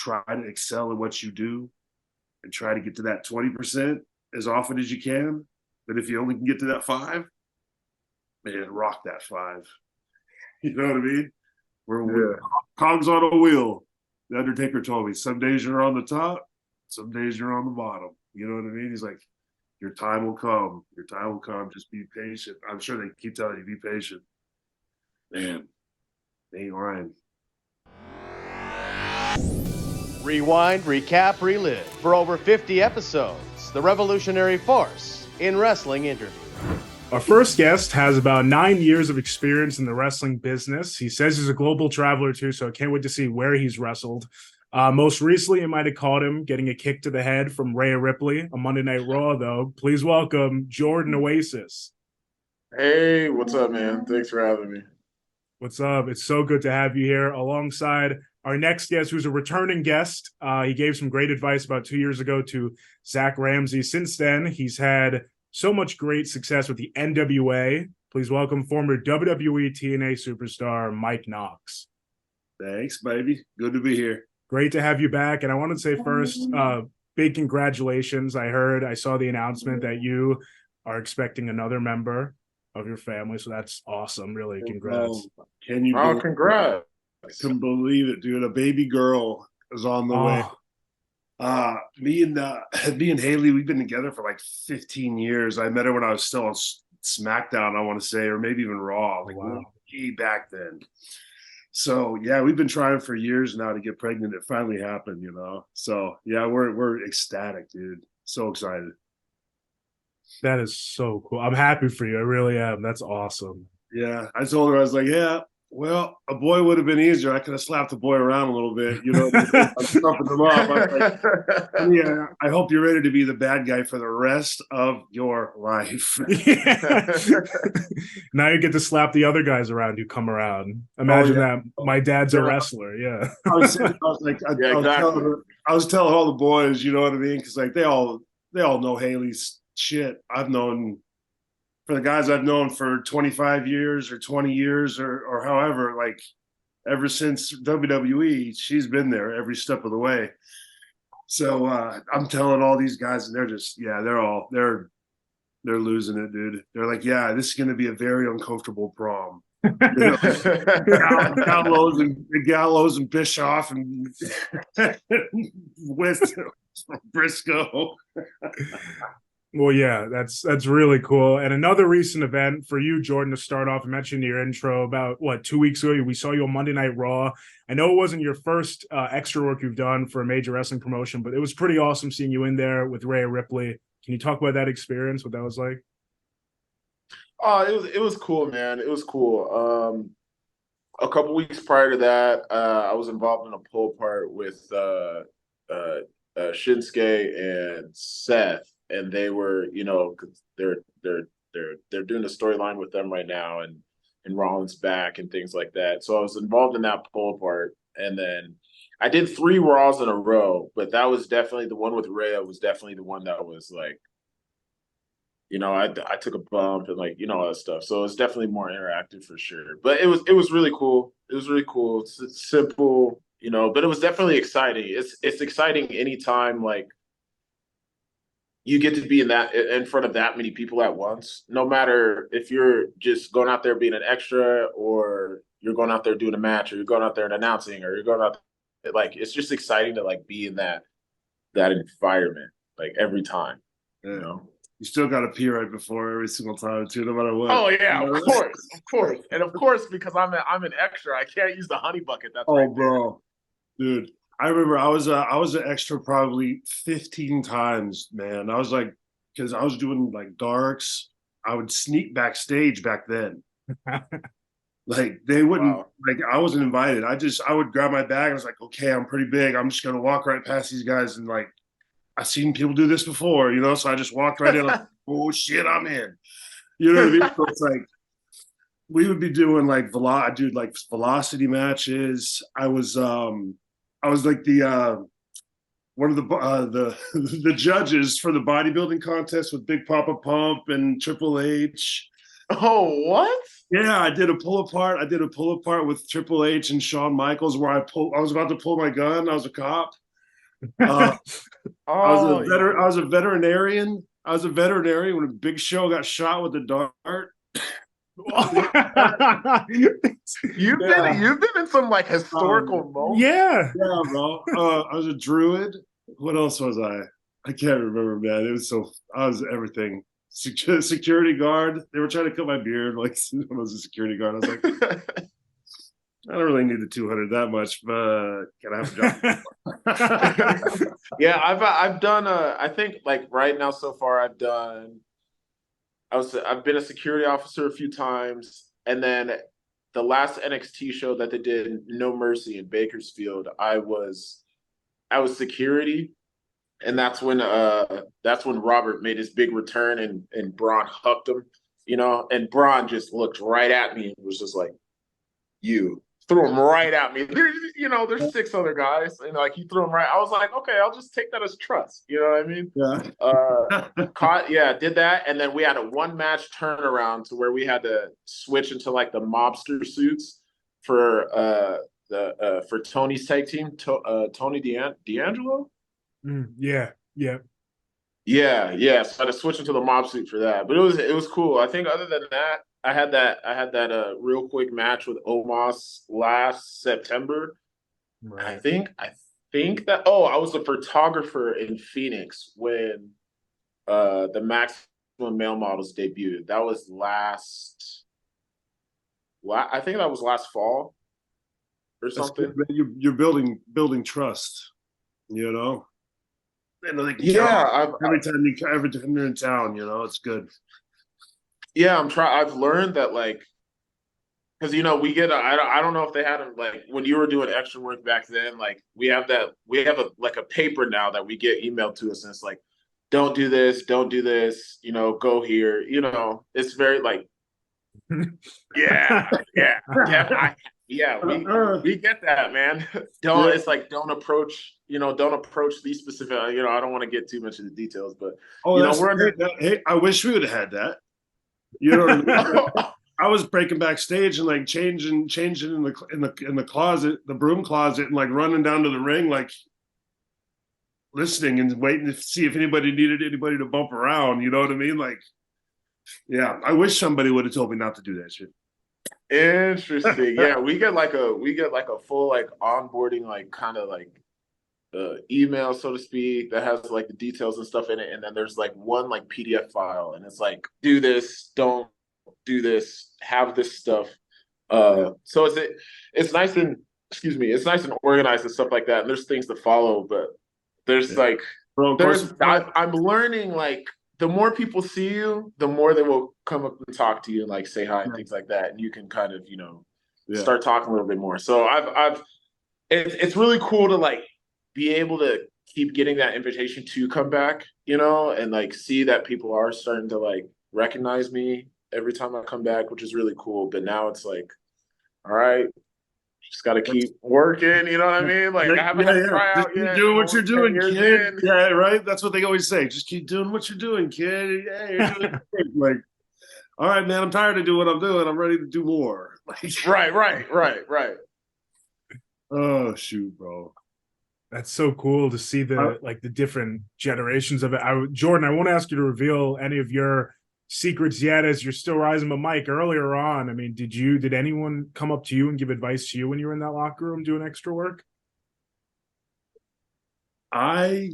try to excel in what you do and try to get to that 20% as often as you can. But if you only can get to that 5, man, rock that 5. You know what I mean? We're cogs on a wheel. The Undertaker told me, some days you're on the top, some days you're on the bottom. You know what I mean? He's like, your time will come. Your time will come. Just be patient. I'm sure they keep telling you, be patient. Man, they ain't lying. Rewind, recap, relive. For over 50 episodes, the revolutionary force in wrestling interview. Our first guest has about 9 years of experience in the wrestling business. He says he's a global traveler too, so I can't wait to see where he's wrestled. Most recently, you might have caught him getting a kick to the head from Rhea Ripley on Monday Night Raw, though. Please welcome Jordan Oasis. Hey, what's up, man? Thanks for having me. What's up? It's so good to have you here alongside our next guest, who's a returning guest. He gave some great advice about 2 years ago to Zach Ramsey. Since then, he's had so much great success with the NWA. Please welcome former WWE TNA superstar Mike Knox. Thanks, baby. Good to be here. Great to have you back. And I want to say first, big congratulations. I saw the announcement that you are expecting another member of your family. So that's awesome. Really, congrats. Can you congrats. I couldn't believe it, dude. A baby girl is on the way. Me and Haley, we've been together for like 15 years. I met her when I was still on SmackDown, I want to say, or maybe even Raw, like way back then. So yeah, we've been trying for years now to get pregnant. It finally happened, you know. So yeah, we're ecstatic, dude. So excited. That is so cool. I'm happy for you. I really am. That's awesome. Yeah, I told her, I was like, yeah. Well, a boy would have been easier. I could have slapped the boy around a little bit, you know. I'm stumping him up. I'm like, yeah, I hope you're ready to be the bad guy for the rest of your life. Now you get to slap the other guys around who come around. Imagine that. My dad's a wrestler. Yeah. I was telling all the boys, you know what I mean? Because like they all know Haley's shit. For the guys I've known for 25 years or 20 years or however, like ever since WWE, she's been there every step of the way. So I'm telling all these guys, and they're just, they're losing it, dude. They're like, yeah, this is going to be a very uncomfortable prom. You know, Gallows and Bischoff and with Briscoe. Well, yeah, that's really cool. And another recent event for you, Jordan, to start off, I mentioned in your intro about, 2 weeks ago, we saw you on Monday Night Raw. I know it wasn't your first extra work you've done for a major wrestling promotion, but it was pretty awesome seeing you in there with Rhea Ripley. Can you talk about that experience, what that was like? Oh, it was cool, man. It was cool. A couple weeks prior to that, I was involved in a pull part with Shinsuke and Seth. And they were, you know, they're doing a storyline with them right now, and Rollins back and things like that. So I was involved in that pull part, and then I did 3 Raws in a row. But that was definitely the one with Rhea. Was definitely the one that was like, you know, I took a bump and like, you know, all that stuff. So it's definitely more interactive for sure. But it was really cool. It was really cool. It's simple, you know, but it was definitely exciting. It's exciting anytime like you get to be in front of that many people at once, no matter if you're just going out there being an extra or you're going out there doing a match or you're going out there and announcing or you're going out like, it's just exciting to like be in that environment, like every time, you know? You still got to pee right before every single time too, no matter what. Oh yeah, of course. And of course, because I'm an extra, I can't use the honey bucket. That's bro. Dude. I remember I was an extra probably 15 times, man. I was like, because I was doing like darks. I would sneak backstage back then. Like they wouldn't like I wasn't invited. I would grab my bag. I was like, okay, I'm pretty big. I'm just gonna walk right past these guys, and like I've seen people do this before, you know. So I just walked right in, like, oh shit, I'm in. You know what I mean? So it's like we would be doing like velocity matches. I was like the one of the judges for the bodybuilding contest with Big Papa Pump and Triple H. Oh, what? Yeah, I did a pull apart. I did a pull apart with Triple H and Shawn Michaels where I was about to pull my gun. I was a cop. Uh, Oh, I was a veterinarian. I was a veterinarian when Big Show got shot with a dart. you've been in some like historical moments. Yeah. Yeah, bro. I was a druid. What else was I? I can't remember, man. It was I was everything. Security guard. They were trying to cut my beard. Like when I was a security guard, I was like, I don't really need the 200 that much, but can I have a job? Yeah, I've done I think like right now so far I've been a security officer a few times, and then the last NXT show that they did, No Mercy in Bakersfield, I was security, and that's when Robert made his big return and Braun hucked him, and Braun just looked right at me and was just like, "You." Threw him right at me. There's 6 other guys, and like he threw him right. I was like, okay, I'll just take that as trust. You know what I mean? Yeah. Did that, and then we had a 1-match turnaround to where we had to switch into like the mobster suits for for Tony's tag team, Tony D'Angelo. Yeah. Yeah. So I had to switch into the mob suit for that, but it was cool. I think other than that, I had that real quick match with Omos last September. Right. I think that I was a photographer in Phoenix when the Maximum Male Models debuted. That was I think that was last fall or something. You're building trust, Yeah, every time you're in town, it's good. Yeah, I've learned that, like, because we get I don't know if they had them like when you were doing extra work back then. Like we have a paper now that we get emailed to us, and it's like, don't do this, go here. It's very like, yeah. We get that, man. It's like don't approach these specific. I don't want to get too much of the details, but hey, I wish we would have had that. You know what I mean? I was breaking backstage and like changing in the closet, the broom closet, and like running down to the ring, like listening and waiting to see if anybody needed anybody to bump around. You know what I mean? Like, yeah, I wish somebody would have told me not to do that shit. Interesting. Yeah, we get like a full like onboarding like kind of like email, so to speak, that has like the details and stuff in it, and then there's like one like PDF file, and it's like do this, don't do this, have this stuff. So it's nice and organized and stuff like that, and there's things to follow, but there's I'm learning like the more people see you, the more they will come up and talk to you and like say hi and things like that, and you can kind of start talking a little bit more. So it's really cool to like be able to keep getting that invitation to come back, and like see that people are starting to like recognize me every time I come back, which is really cool. But now it's like, all right, just got to keep working. You know what I mean? Like I haven't had a tryout yet. Keep doing what you're doing, kid. Yeah, right. That's what they always say. Just keep doing what you're doing, kid. Yeah, you're doing great. Like, all right, man. I'm tired of doing what I'm doing. I'm ready to do more. Like, right. Oh shoot, bro. That's so cool to see the different generations of it. Jordan, I won't ask you to reveal any of your secrets yet as you're still rising, but Mike, earlier on, I mean, did anyone come up to you and give advice to you when you were in that locker room doing extra work? I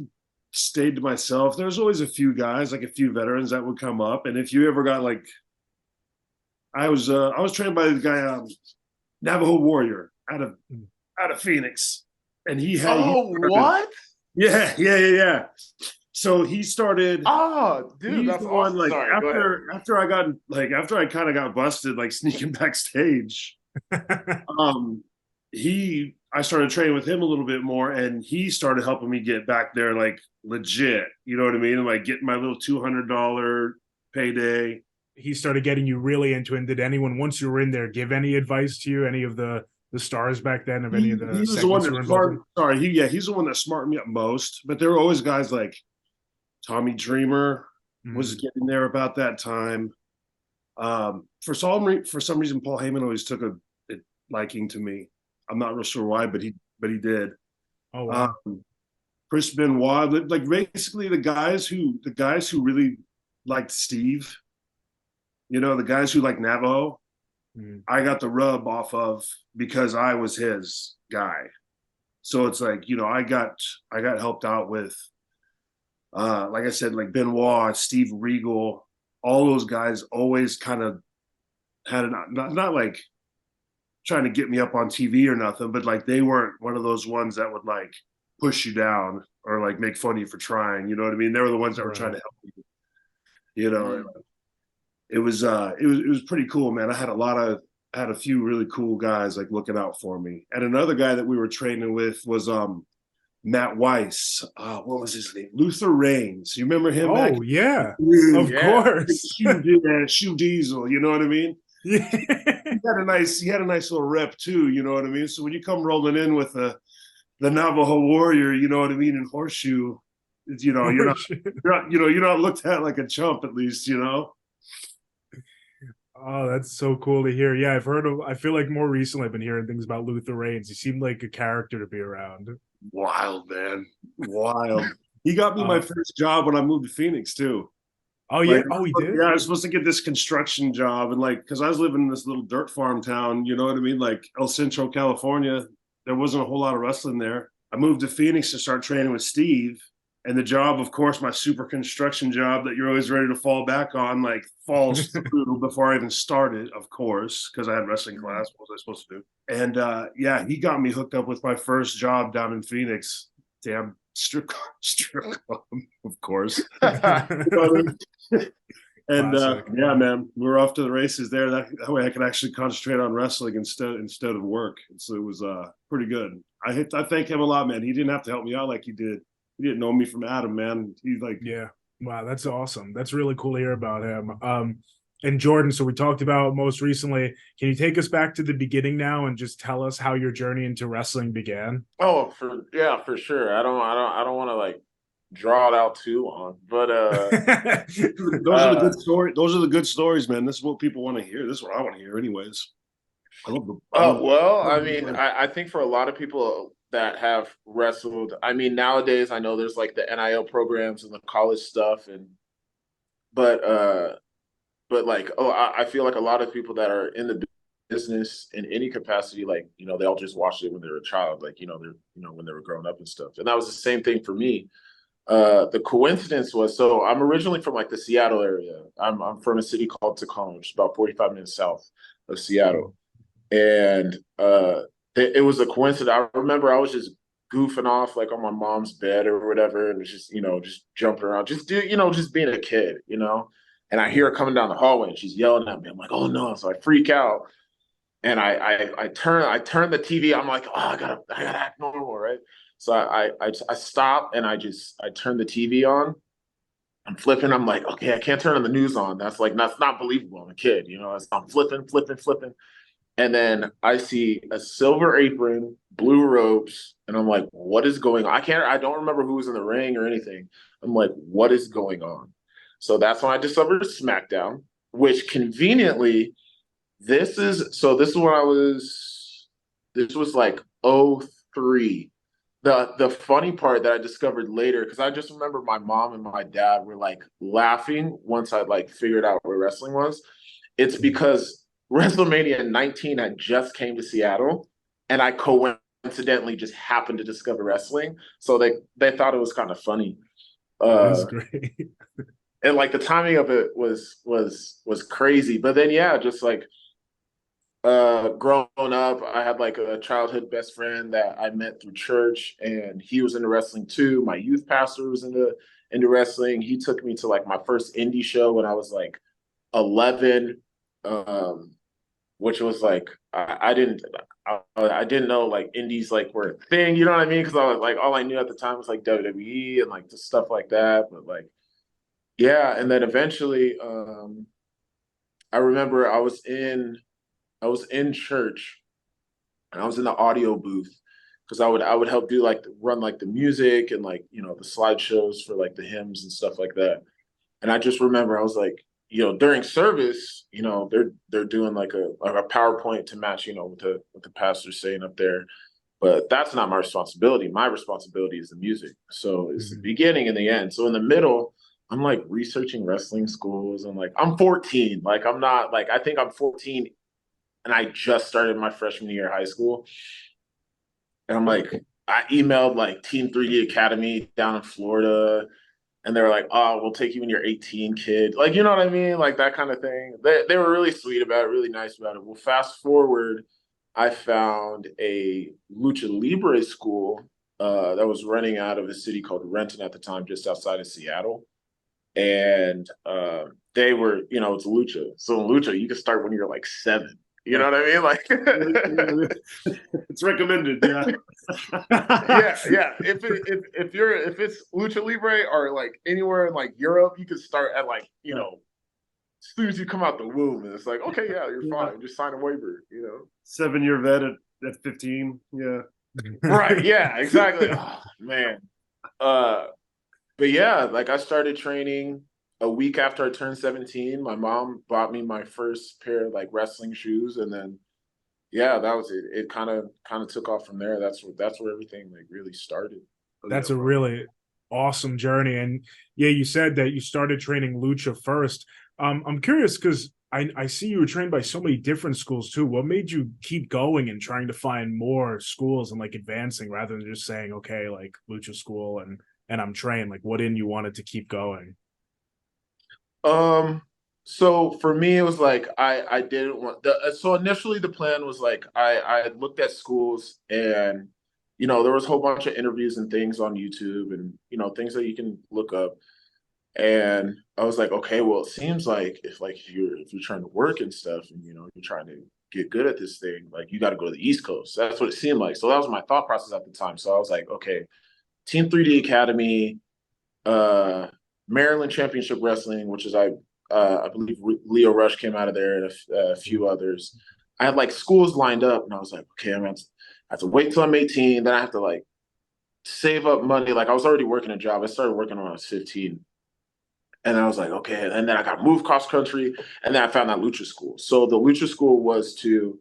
stayed to myself. There's always a few guys, like a few veterans that would come up, and if you ever got like, I was trained by the guy Navajo Warrior out of Phoenix. And he had what? Yeah. So he started. Oh, dude, that's one. Like Sorry, after I kind of got busted, like sneaking backstage. I started training with him a little bit more, and he started helping me get back there, like legit. You know what I mean? And like getting my little $200 payday. He started getting you really into it. And did anyone, once you were in there, give any advice to you? Any of the stars back then of any of the he was the one that he's the one that smartened me up most. But there were always guys like Tommy Dreamer was getting there about that time. For some reason, Paul Heyman always took a liking to me. I'm not real sure why, but he did. Oh wow. Chris Benoit, like basically the guys who really liked Steve, the guys who like Navajo, I got the rub off of because I was his guy. So it's like, I got helped out with like I said, like Benoit, Steve Regal, all those guys always kind of had not like trying to get me up on TV or nothing, but like they weren't one of those ones that would like push you down or like make fun of you for trying. You know what I mean? They were the ones that were trying to help you. It was pretty cool, man. I had a few really cool guys like looking out for me. And another guy that we were training with was Matt Weiss. What was his name? Luther Reigns. You remember him? Oh yeah, of Yeah. course. Shoe Diesel. You know what I mean? Yeah. He had a nice little rep too. You know what I mean? So when you come rolling in with the Navajo Warrior, you know what I mean, in horseshoe, you're not looked at like a chump, at least. Oh, that's so cool to hear. Yeah, I feel like more recently I've been hearing things about Luther Reigns. He seemed like a character to be around. Wild, man. Wild. He got me my first job when I moved to Phoenix too. Oh yeah. Oh, he did? Yeah, I was supposed to get this construction job, and like, because I was living in this little dirt farm town, you know what I mean? Like El Centro, California. There wasn't a whole lot of wrestling there. I moved to Phoenix to start training with Steve. And the job, of course, my super construction job that you're always ready to fall back on, like falls through before I even started, of course, because I had wrestling class. What was I supposed to do? And yeah, he got me hooked up with my first job down in Phoenix. Damn strip club, of course. And yeah, man, we were off to the races there. That way I could actually concentrate on wrestling instead of work. And so it was pretty good. I thank him a lot, man. He didn't have to help me out like he did. He didn't know me from Adam, man. He's like, yeah, wow, that's awesome. That's really cool to hear about him. And Jordan, so we talked about most recently. Can you take us back to the beginning now and just tell us how your journey into wrestling began? Oh, for sure. I don't want to like draw it out too long, but those are the good stories. Those are the good stories, man. This is what people want to hear. This is what I want to hear, anyways. I mean, I think for a lot of people that have wrestled, I mean, nowadays I know there's like the NIL programs and the college stuff, but like, I feel like a lot of people that are in the business in any capacity, like, they all just watched it when they were a child, like, when they were growing up and stuff. And that was the same thing for me. The coincidence was, so I'm originally from like the Seattle area. I'm from a city called Tacoma, which is about 45 minutes south of Seattle. And it was a coincidence. I remember I was just goofing off like on my mom's bed or whatever, and was just just jumping around, just being a kid, And I hear her coming down the hallway, and she's yelling at me. I'm like, oh no! So I freak out, and I turn the TV. I'm like, oh, I gotta act normal, right? So I stop and I turn the TV on. I'm flipping. I'm like, okay, I can't turn on the news on. That's not believable. I'm a kid, I'm flipping. And then I see a silver apron, blue ropes, and I'm like, what is going on? I don't remember who was in the ring or anything. I'm like, what is going on? So that's when I discovered SmackDown, which conveniently, this was like 03. The funny part that I discovered later, because I just remember my mom and my dad were like laughing once I like figured out where wrestling was. It's because WrestleMania 19 had just came to Seattle, and I coincidentally just happened to discover wrestling. So they thought it was kind of funny. That's great. And like the timing of it was crazy. But then yeah, just like growing up, I had like a childhood best friend that I met through church, and he was into wrestling too. My youth pastor was into wrestling. He took me to like my first indie show when I was like 11, which was like I didn't know like indies like were a thing, you know what I mean? Because I was like, all I knew at the time was like WWE and like the stuff like that. But like, yeah, and then eventually, I remember I was in church, and I was in the audio booth because I would help do like run like the music and like the slideshows for like the hymns and stuff like that. And I just remember I was like, during service, they're doing like a PowerPoint to match, with the pastor saying up there. But that's not my responsibility. My responsibility is the music. So it's the beginning and the end. So in the middle, I'm like researching wrestling schools. I'm 14. Like I'm not like I think I'm 14 and I just started my freshman year of high school. And I'm like, I emailed like Team 3D Academy down in Florida. And they were like, oh, we'll take you when you're 18, kid. Like, you know what I mean? Like that kind of thing. They were really sweet about it, really nice about it. Well, fast forward, I found a Lucha Libre school that was running out of a city called Renton at the time, just outside of Seattle. And they were, it's Lucha. So in Lucha, you can start when you're like 7. You know what I mean? Like, it's recommended. Yeah, yeah. If it's Lucha Libre or like anywhere in like Europe, you can start at like as soon as you come out the womb, and it's like, okay, yeah, you're fine. Just sign a waiver. 7-year vet at 15. Yeah, right. Yeah, exactly. Oh, man. But yeah, like I started training a week after I turned 17. My mom bought me my first pair of like wrestling shoes, and then yeah, that was it. It kind of took off from there. That's where everything like really started. That's a really awesome journey. And yeah, you said that you started training Lucha first. I'm curious because I see you were trained by so many different schools too. What made you keep going and trying to find more schools and like advancing rather than just saying, okay, like Lucha School and I'm trained? Like what in you wanted to keep going? So for me, it was like I didn't want so initially the plan was like I looked at schools and there was a whole bunch of interviews and things on YouTube and things that you can look up. And I was like, okay, well, it seems like if you're trying to work and stuff and you're trying to get good at this thing, like you got to go to the East Coast. That's what it seemed like. So that was my thought process at the time. So I was like, okay, Team 3D Academy, Maryland Championship Wrestling, which is I believe Leo Rush came out of there and a few others. I had like schools lined up, and I was like, okay, I have to wait till I'm 18. Then I have to like save up money. Like I was already working a job. I started working when I was 15. And I was like, okay. And then I got moved cross country, and then I found that Lucha School. So the Lucha School was to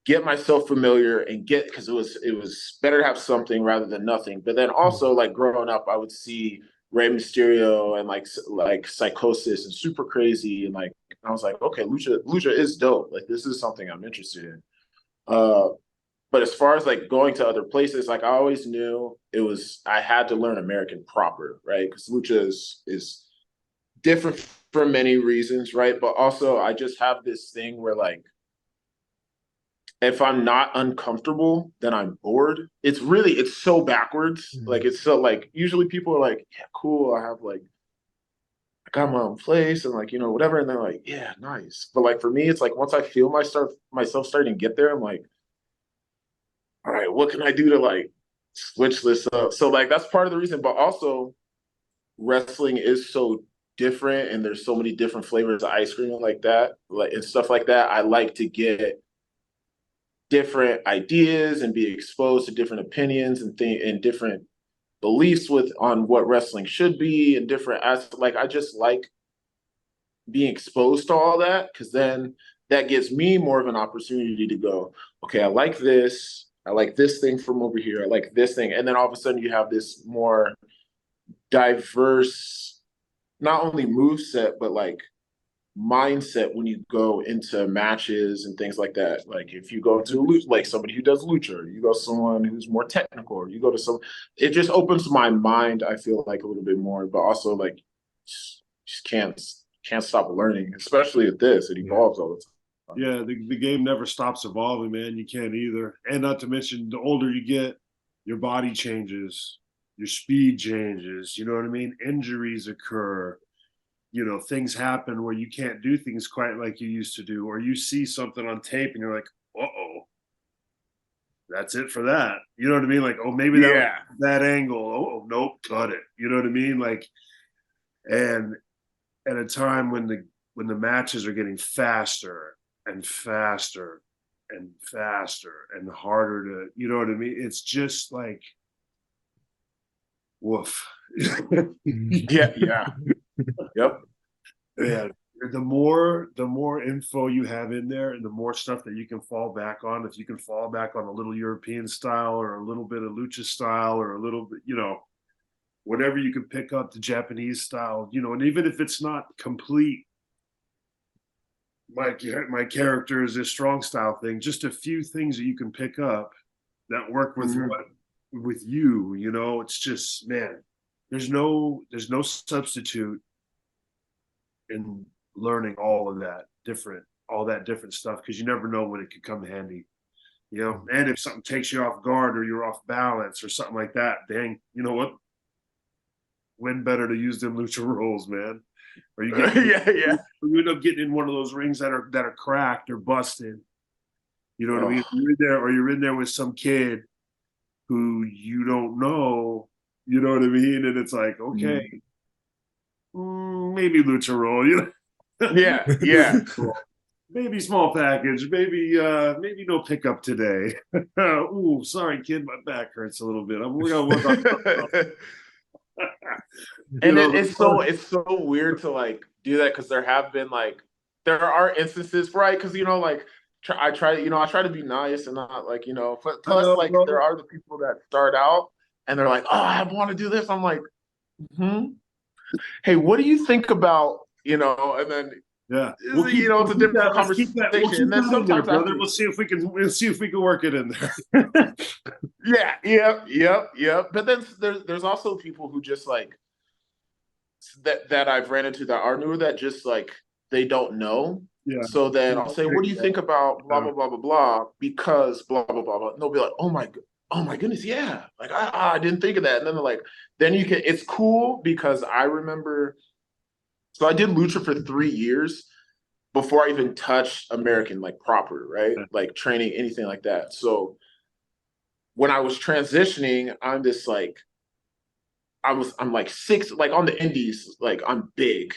get myself familiar and because it was better to have something rather than nothing. But then also like growing up, I would see Rey Mysterio and like Psychosis and Super Crazy, and like I was like, okay, Lucha is dope. Like this is something I'm interested in. But as far as like going to other places, like I always knew I had to learn American proper, right? Because Lucha is different for many reasons, right? But also I just have this thing where like if I'm not uncomfortable, then I'm bored. It's so backwards. Like it's so like usually people are like, yeah, cool. I got my own place and like, whatever. And they're like, yeah, nice. But like for me, it's like once I feel myself starting to get there, I'm like, all right, what can I do to like switch this up? So like that's part of the reason. But also wrestling is so different and there's so many different flavors of ice cream and like that, like and stuff like that. I like to get different ideas and be exposed to different opinions and different beliefs on what wrestling should be and different like I just like being exposed to all that because then that gives me more of an opportunity to go, okay, I like this thing from over here, I like this thing, and then all of a sudden you have this more diverse not only move set but like mindset when you go into matches and things like that. Like if you go to like somebody who does lucha, or you go to someone who's more technical, or you go to it just opens my mind, I feel like, a little bit more. But also like just can't stop learning, especially at this. It evolves all the time. Yeah, the game never stops evolving, man. You can't either. And not to mention, the older you get, your body changes, your speed changes. You know what I mean? Injuries occur. Things happen where you can't do things quite like you used to do, or you see something on tape and you're like, uh-oh, that's it for that. You know what I mean? Like, oh, maybe that angle. Oh, nope, cut it. You know what I mean? Like, and at a time when the matches are getting faster and faster and faster and harder to, you know what I mean? It's just like, woof. Yeah. Yep. Yeah, the more info you have in there, and the more stuff that you can fall back on. If you can fall back on a little European style, or a little bit of lucha style, or a little bit, whatever you can pick up, the Japanese style, and even if it's not complete, my character is a strong style thing, just a few things that you can pick up that work with with you. It's just, man, there's no substitute in learning all that different stuff, because you never know when it could come handy. And if something takes you off guard, or you're off balance, or something like that, dang, you know what? When better to use them Lucha Roles, man. Or you get you end up getting in one of those rings that are cracked or busted. You know what I mean? You're in there with some kid who you don't know. You know what I mean? And it's like, okay, maybe Lucha Roll. Yeah. Maybe small package. Maybe no pickup today. Ooh, sorry, kid, my back hurts a little bit. We're gonna work on. And it's so weird to like do that, because there are instances, right? Because I try to be nice and not like, but plus like there are the people that start out and they're like, oh, I want to do this. I'm like, hey, what do you think about, and then it's a different conversation. And then sometimes we'll see if we can work it in there. Yep. But then there's also people who just like that I've ran into that are newer, that just like they don't know. Yeah. So then I'll say, what do you think about blah blah blah blah blah, because blah blah blah blah. And they'll be like, oh my goodness, yeah. Like I didn't think of that. And then they're like, it's cool, because I remember, so I did lucha for 3 years before I even touched American like proper, right? Like training, anything like that. So when I was transitioning, I'm just like, I'm like 6, like on the indies, like I'm big.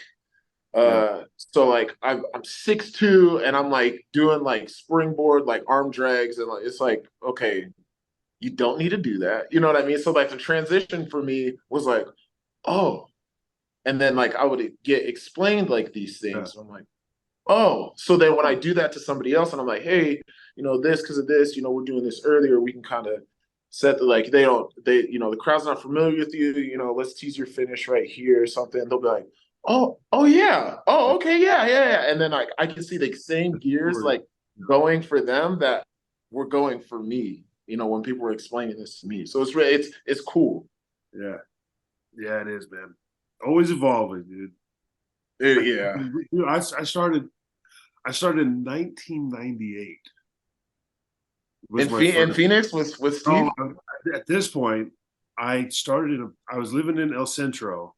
So like I'm 6'2", and I'm like doing like springboard, like arm drags, and like it's like, okay, you don't need to do that. You know what I mean? So like the transition for me was like, oh, and then like I would get explained like these things. I'm like, oh, so then when I do that to somebody else and I'm like, hey, this because of this, we're doing this earlier, we can kind of set the the crowd's not familiar with you, let's tease your finish right here or something. They'll be like, oh yeah, oh okay, yeah. And then like I can see the same gears like going for them that were going for me, when people were explaining this to me. So it's really it's cool. Yeah, it is, man. Always evolving, dude. Yeah. I started in 1998. In Phoenix with Steve? At this point, I was living in El Centro,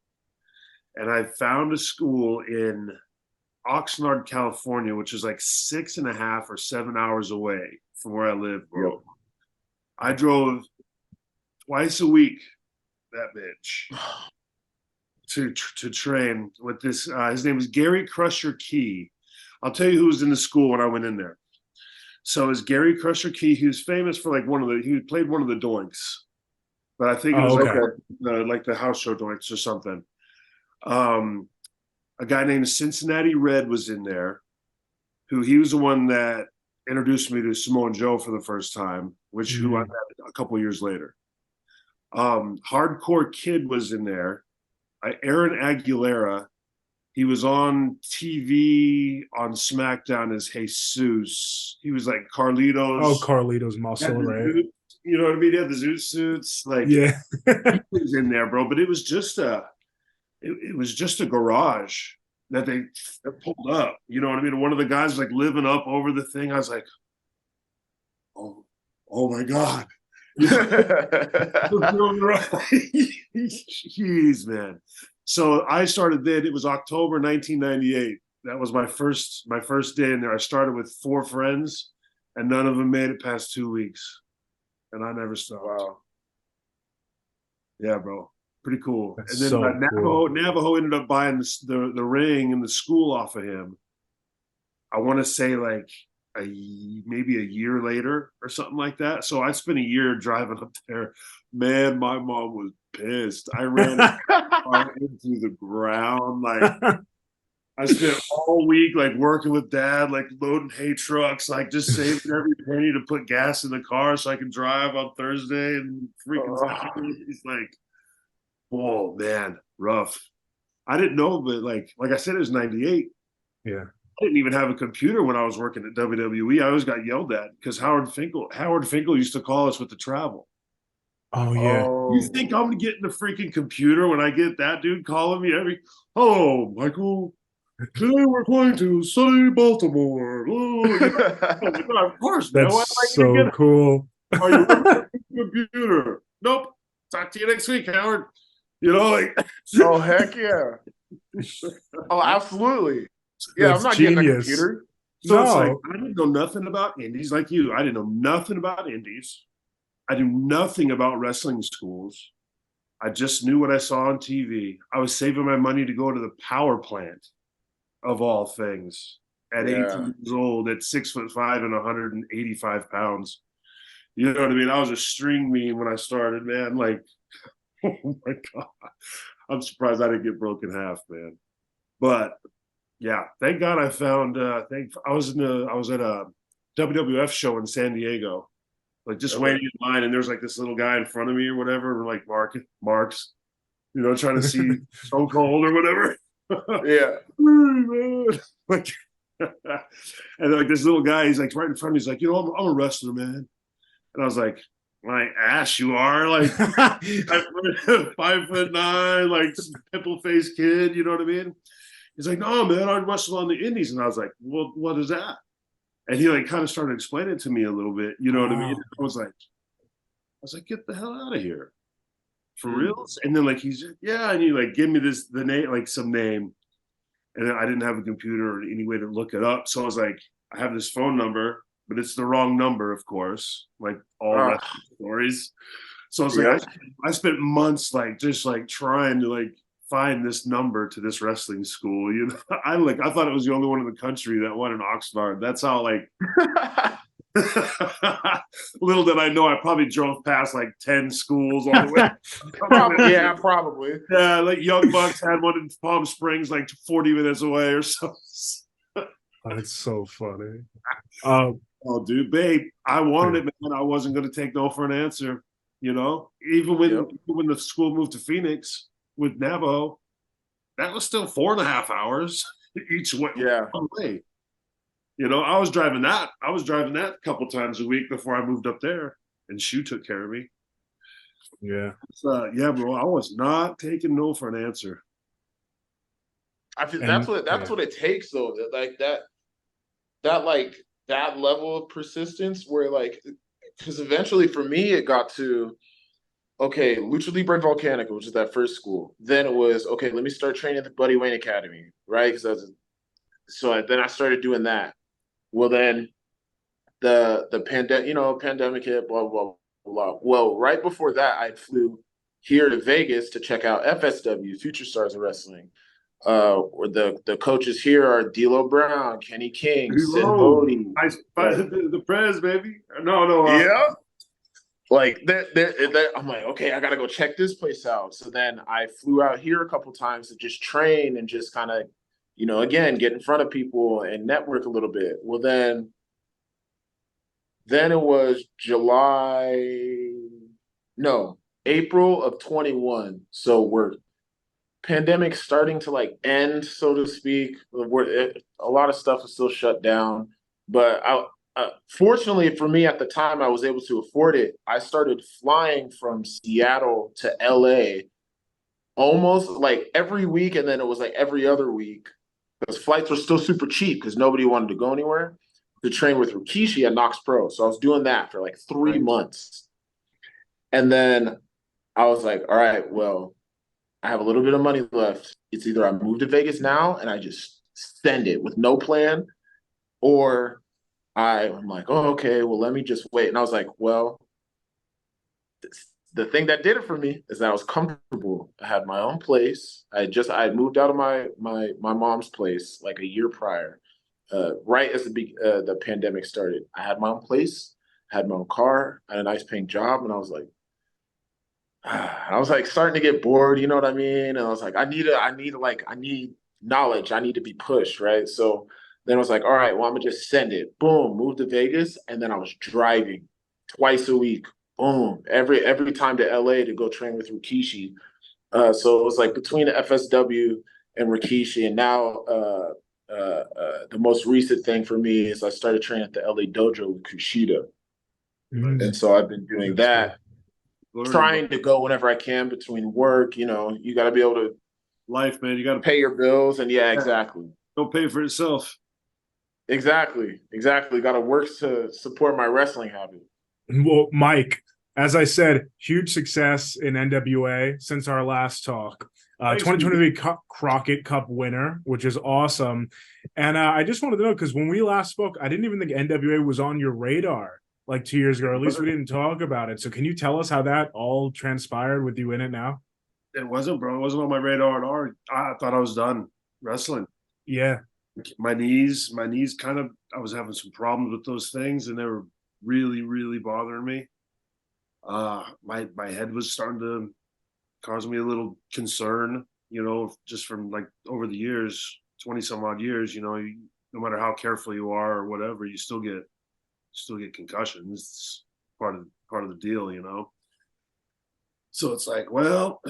and I found a school in Oxnard, California, which is like 6.5 or 7 hours away from where I live, bro. Yep. I drove twice a week, that bitch, to train with this. His name is Gary Crusher Key. I'll tell you who was in the school when I went in there. So it's Gary Crusher Key. He was famous for like he played one of the doinks, but I think it was like the house show doinks or something. A guy named Cincinnati Red was in there, he was the one that introduced me to Samoa Joe for the first time, who I met a couple years later. Hardcore Kid was in there. Aaron Aguilera. He was on TV on SmackDown as Jesus. He was like Carlitos. Oh, Carlitos Muscle, right? You know what I mean? He had the zoot suits. Like, yeah, he was in there, bro. But it was just a garage that they pulled up. You know what I mean? One of the guys was like living up over the thing. I was like, oh my God. Jeez, man. So I started then. It was October 1998. That was my first day in there. I started with 4 friends, and none of them made it past 2 weeks, and I never stopped. Wow. Yeah, bro, pretty cool. That's and then so Navajo ended up buying the ring and the school off of him. I want to say like maybe a year later or something like that. So I spent a year driving up there. Man, my mom was pissed. I ran into the ground. Like, I spent all week like working with dad, like loading hay trucks, like just saving every penny to put gas in the car so I can drive on Thursday and freaking Saturday. He's like, oh man, rough. I didn't know, but like I said, it was 98. Yeah. I didn't even have a computer when I was working at WWE. I always got yelled at because Howard Finkel used to call us with the travel. Oh yeah. You think I'm gonna get in the freaking computer when I get that dude calling me hello, Michael. Today we're going to sunny Baltimore. Oh, of course, man. Why That's so cool. Are you working on the computer? Nope. Talk to you next week, Howard. Like oh heck yeah. Oh, absolutely. Yeah, That's I'm not genius. getting a computer. So it's like I didn't know nothing about indies like you. I didn't know nothing about indies. I knew nothing about wrestling schools. I just knew what I saw on TV. I was saving my money to go to the power plant, of all things, at 18 years old, at 6'5" and 185 pounds. You know what I mean? I was a string bean when I started, man. Like, oh my God. I'm surprised I didn't get broken half, man. But yeah, thank God I found I was at a WWF show in San Diego, like just waiting in line, and there's like this little guy in front of me or whatever, like Marks, trying to see Stone Cold or whatever. Yeah. Like, and like this little guy, he's like right in front of me, he's like, I'm a wrestler, man. And I was like, my ass, you are like 5'9", like pimple faced kid, you know what I mean? He's like, no, man, I wrestle on the indies. And I was like, well, what is that? And he like kind of started explaining it to me a little bit, you know what I mean? I was like, get the hell out of here. For real? And then like he's yeah, and he like give me the name, like some name. And then I didn't have a computer or any way to look it up. So I was like, I have this phone number, but it's the wrong number, of course, like all wrestling stories. So I was like, I spent months like just like trying to like find this number to this wrestling school. I thought it was the only one in the country that won an Oxnard. That's how like little did I know I probably drove past like 10 schools on the way. Probably. Yeah, like Young Bucks had one in Palm Springs like 40 minutes away or so. That's so funny. Oh dude, babe, I wanted it, man. I wasn't going to take no for an answer. Even when the school moved to Phoenix with Navajo, that was still 4.5 hours each way. Way. I was driving that a couple times a week before I moved up there, and Shu took care of me. Yeah. Yeah, bro. I was not taking no for an answer. I feel that's what it takes though. Like that level of persistence where like, because eventually for me it got to, okay, Lucha Libre Volcanica, which is that first school. Then it was, okay, let me start training at the Buddy Wayne Academy, right? Then I started doing that. Well, then the pandemic hit, blah, blah, blah. Well, right before that, I flew here to Vegas to check out FSW, Future Stars of Wrestling. Where the coaches here are D'Lo Brown, Kenny King, Sid Bodie. The Prez, baby. No. Yeah. Like I'm like, okay, I gotta go check this place out. So then I flew out here a couple times to just train and just kind of, again, get in front of people and network a little bit. Well, then it was April of 21. So we're pandemic starting to like end, so to speak. A lot of stuff is still shut down, but fortunately for me at the time, I was able to afford it. I started flying from Seattle to LA almost like every week, and then it was like every other week because flights were still super cheap because nobody wanted to go anywhere, to train with Rikishi at Knox Pro. So I was doing that for like 3 months. And then I was like, all right, well, I have a little bit of money left. It's either I move to Vegas now and I just send it with no plan, or I'm like, oh, okay, well, let me just wait. And I was like, well, the thing that did it for me is that I was comfortable. I had my own place. I had moved out of my mom's place like a year prior, right as the pandemic started. I had my own place, had my own car, I had a nice paying job, and I was like starting to get bored, you know what I mean? And I was like, I need knowledge. I need to be pushed, right? So then I was like, all right, well, I'm gonna just send it. Boom, moved to Vegas, and then I was driving twice a week. Boom, every time to LA to go train with Rikishi. So it was like between the FSW and Rikishi, and now the most recent thing for me is I started training at the LA dojo with Kushida, and so I've been doing that, trying to go whenever I can between work. You know, you got to be able to life, man. You got to pay your bills, and yeah, exactly. Don't pay for yourself. Exactly. Got to work to support my wrestling habit. Well, Mike, as I said, huge success in NWA since our last talk. 2023 Crockett Cup winner, which is awesome. And I just wanted to know, because when we last spoke, I didn't even think NWA was on your radar like 2 years ago, or at least we didn't talk about it. So can you tell us how that all transpired with you in it now? It wasn't, bro. It wasn't on my radar at all. I thought I was done wrestling. Yeah. My knees kind of, I was having some problems with those things, and they were really, really bothering me. My head was starting to cause me a little concern, you know, just from like over the years, 20 some odd years, you know, no matter how careful you are or whatever, you still get concussions. It's part of the deal, you know. So it's like, well,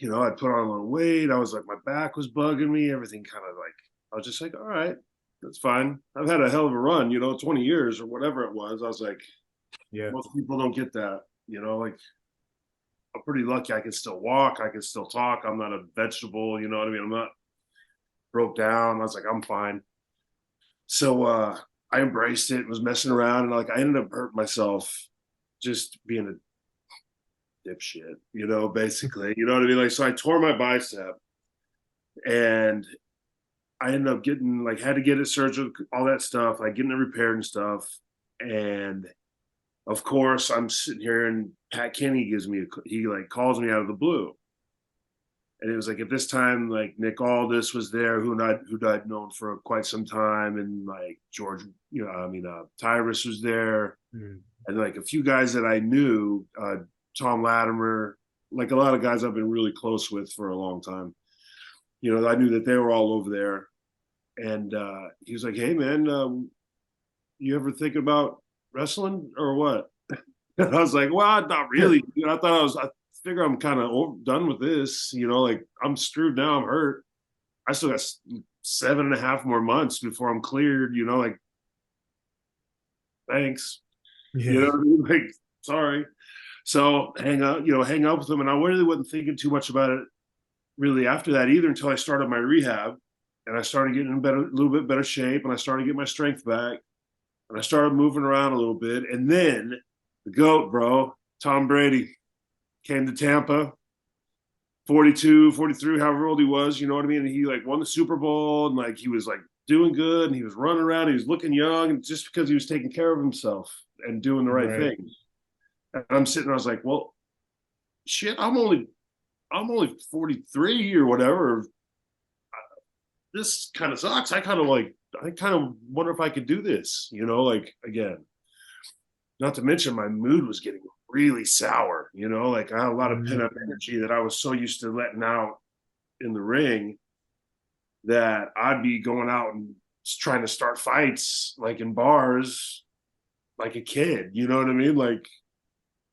you know, I put on a little weight. I was like, my back was bugging me. Everything kind of like, I was just like, all right, that's fine. I've had a hell of a run, you know, 20 years or whatever it was. I was like, yeah, most people don't get that, you know, like I'm pretty lucky. I can still walk. I can still talk. I'm not a vegetable, you know what I mean? I'm not broke down. I was like, I'm fine. So I embraced it, was messing around, and like I ended up hurting myself just being a dipshit, you know, basically. You know what I mean? Like, so I tore my bicep, and I ended up getting like had to get it surgery, all that stuff, like getting it repaired and stuff. And of course, I'm sitting here, and Pat Kenny he like calls me out of the blue, and it was like at this time, like Nick Aldis was there, who I'd known for quite some time, and like George, you know, Tyrus was there, and like a few guys that I knew, Tom Latimer, like a lot of guys I've been really close with for a long time. You know, I knew that they were all over there, and he was like, "Hey, man, you ever think about wrestling or what?" And I was like, "Well, not really." You know, I figure I'm kind of done with this. You know, like I'm screwed now. I'm hurt. I still got 7.5 more months before I'm cleared. You know, like thanks. Yeah. You know what I mean? Like, sorry. So hang up with him. And I really wasn't thinking too much about it really after that either until I started my rehab, and I started getting in a little bit better shape, and I started getting my strength back, and I started moving around a little bit. And then the GOAT, bro, Tom Brady, came to Tampa, 42, 43, however old he was, you know what I mean? And he like won the Super Bowl, and like he was like doing good, and he was running around, he was looking young, and just because he was taking care of himself and doing the right thing. And I'm sitting there, I was like, well, shit, I'm only 43 or whatever. This kind of sucks. I kind of wonder if I could do this, you know, like again. Not to mention my mood was getting really sour, you know, like I had a lot of pent up energy that I was so used to letting out in the ring that I'd be going out and trying to start fights like in bars like a kid, you know what I mean? Like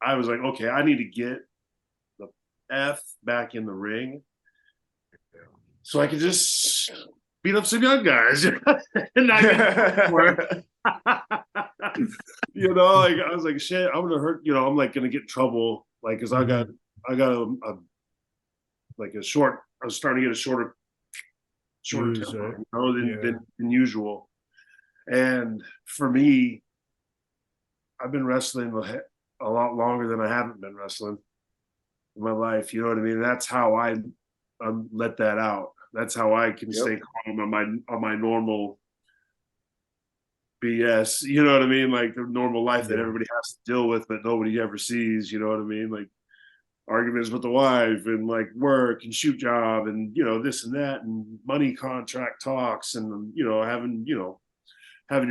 I was like, okay, I need to get the F back in the ring so I could just beat up some young guys and not get you know, like I was like, shit, I'm gonna hurt, you know, I'm like gonna get in trouble, like because I got like a short, I was starting to get a shorter tempo, you know, than usual. And for me, I've been wrestling a lot longer than I haven't been wrestling in my life. You know what I mean? That's how I let that out. That's how I can stay calm on my normal BS. You know what I mean? Like the normal life that everybody has to deal with, but nobody ever sees. You know what I mean? Like arguments with the wife and like work and shoot job and you know this and that and money contract talks and you know having your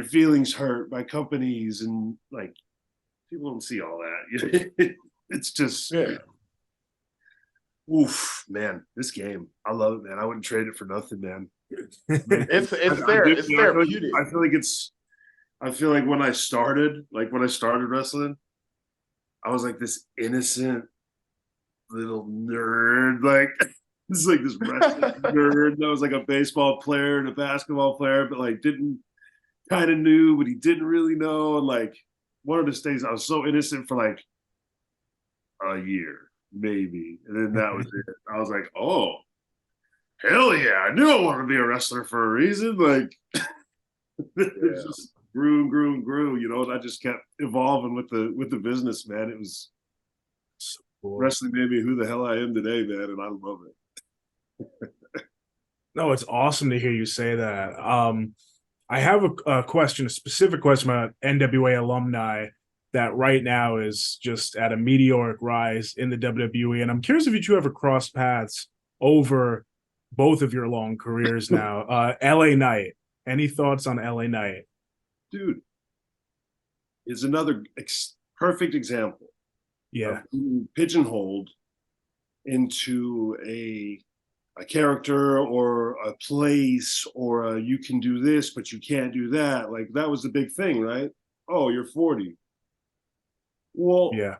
feelings hurt by companies and like people don't see all that. It's just oof, man, this game. I love it, man. I wouldn't trade it for nothing, man. It's I therapeutic. I feel like when I started wrestling, I was like this innocent little nerd. Like it's like this wrestling nerd that was like a baseball player and a basketball player, but like didn't kind of knew, but he didn't really know. And like one of the things, I was so innocent for like a year, maybe. And then that was it. I was like, oh, hell yeah. I knew I wanted to be a wrestler for a reason. Like it just grew and grew and grew, you know, and I just kept evolving with the business, man. It was So cool. wrestling made me who the hell I am today, man, and I love it. No, it's awesome to hear you say that. I have a question, a specific question about NWA alumni that right now is just at a meteoric rise in the WWE. And I'm curious if you two ever crossed paths over both of your long careers now. LA Knight, any thoughts on LA Knight? Dude, is another perfect example. Yeah. Pigeonholed into a character or a place or you can do this but you can't do that. Like that was the big thing, right? Oh, you're 40. Well, yeah,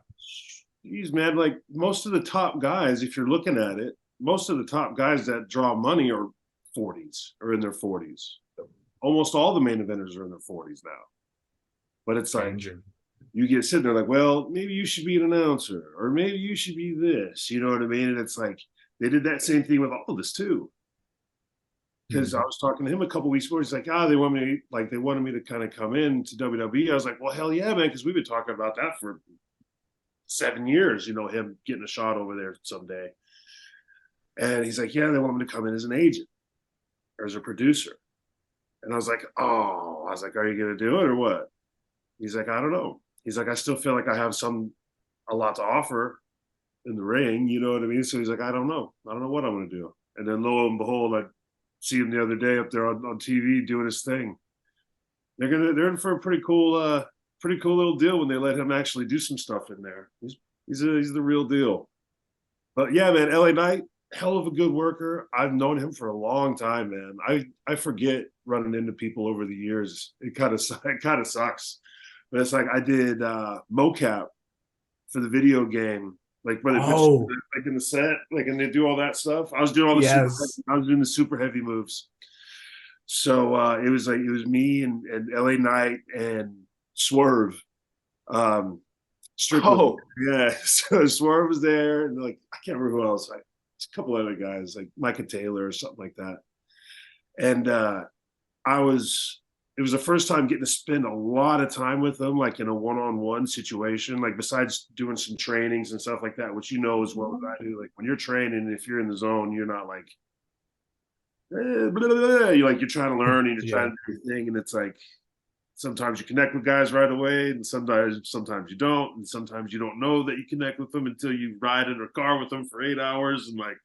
geez, man, like most of the top guys, if you're looking at it, most of the top guys that draw money are 40s or in their 40s. Almost all the main eventers are in their 40s now. But it's like you get sitting there like, well, maybe you should be an announcer or maybe you should be this, you know what I mean? And it's like they did that same thing with Aldis too. Because I was talking to him a couple weeks before. He's like, they wanted me to kind of come in to WWE. I was like, well, hell yeah, man, because we've been talking about that for 7 years, you know, him getting a shot over there someday. And he's like, yeah, they want me to come in as an agent or as a producer. And I was like, are you going to do it or what? He's like, I don't know. He's like, I still feel like I have a lot to offer in the ring, you know what I mean? So he's like, I don't know what I'm going to do. And then lo and behold, I see him the other day up there on TV doing his thing. They're in for a pretty cool little deal when they let him actually do some stuff in there. He's the real deal. But yeah, man, LA Knight, hell of a good worker. I've known him for a long time, man. I forget running into people over the years. It kind of sucks. But it's like I did mocap for the video game, like where they put like in the set, like and they do all that stuff. I was doing all the super heavy moves. So it was me and LA Knight and Swerve. Strickland. Yeah. So Swerve was there, and like I can't remember who else. It's a couple other guys, like Micah Taylor or something like that. And it was the first time getting to spend a lot of time with them, like in a one-on-one situation, like besides doing some trainings and stuff like that, which you know as well as I do. Like when you're training, if you're in the zone, you're not like, blah, blah, blah. You're trying to learn and you're trying to do your thing. And it's like, sometimes you connect with guys right away and sometimes you don't. And sometimes you don't know that you connect with them until you ride in a car with them for 8 hours. And like,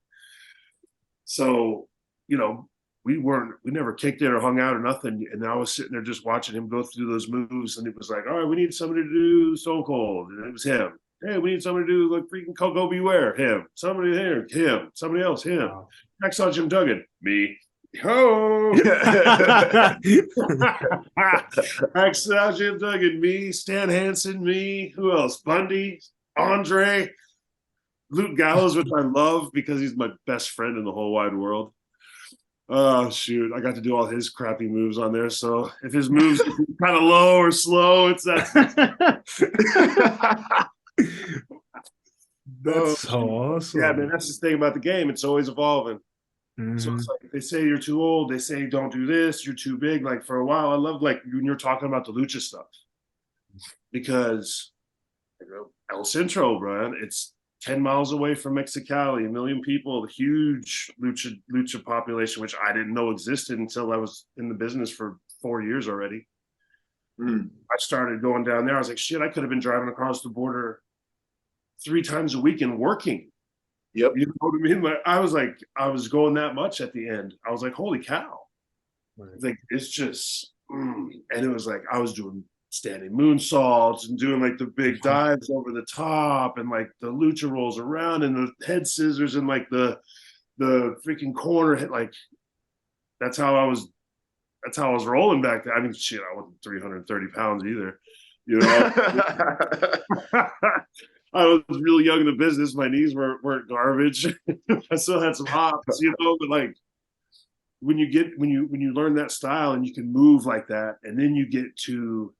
so, you know, we never kicked it or hung out or nothing. And I was sitting there just watching him go through those moves. And it was like, all right, we need somebody to do Stone Cold. And it was him. Hey, we need somebody to do like freaking Go Beware. Him. Somebody there. Him. Somebody else. Him. Wow. Hacksaw Jim Duggan. Me. Ho! Hacksaw Jim Duggan. Me. Stan Hansen. Me. Who else? Bundy. Andre. Luke Gallows, which I love because he's my best friend in the whole wide world. Oh shoot! I got to do all his crappy moves on there. So if his moves kind of low or slow, it's that. That's so awesome. Yeah, man, that's the thing about the game. It's always evolving. Mm-hmm. So it's like they say you're too old. They say don't do this. You're too big. Like for a while, I loved like when you're talking about the lucha stuff because El Centro, bro. It's 10 miles away from Mexicali, 1 million people, a huge lucha population, which I didn't know existed until I was in the business for 4 years already. I started going down there. I was like, shit, I could have been driving across the border 3 times a week and working. Yep. You know what I mean? Like, I was going that much at the end. I was like, holy cow. Right. Like, it's just, and it was like, I was doing standing moonsaults and doing like the big dives over the top and like the lucha rolls around and the head scissors and like the freaking corner hit. Like that's how I was. That's how I was rolling back then. I mean, shit, I wasn't 330 pounds either. You know, I was really young in the business. My knees weren't garbage. I still had some hops, you know, but like when you learn that style and you can move like that, and then you get to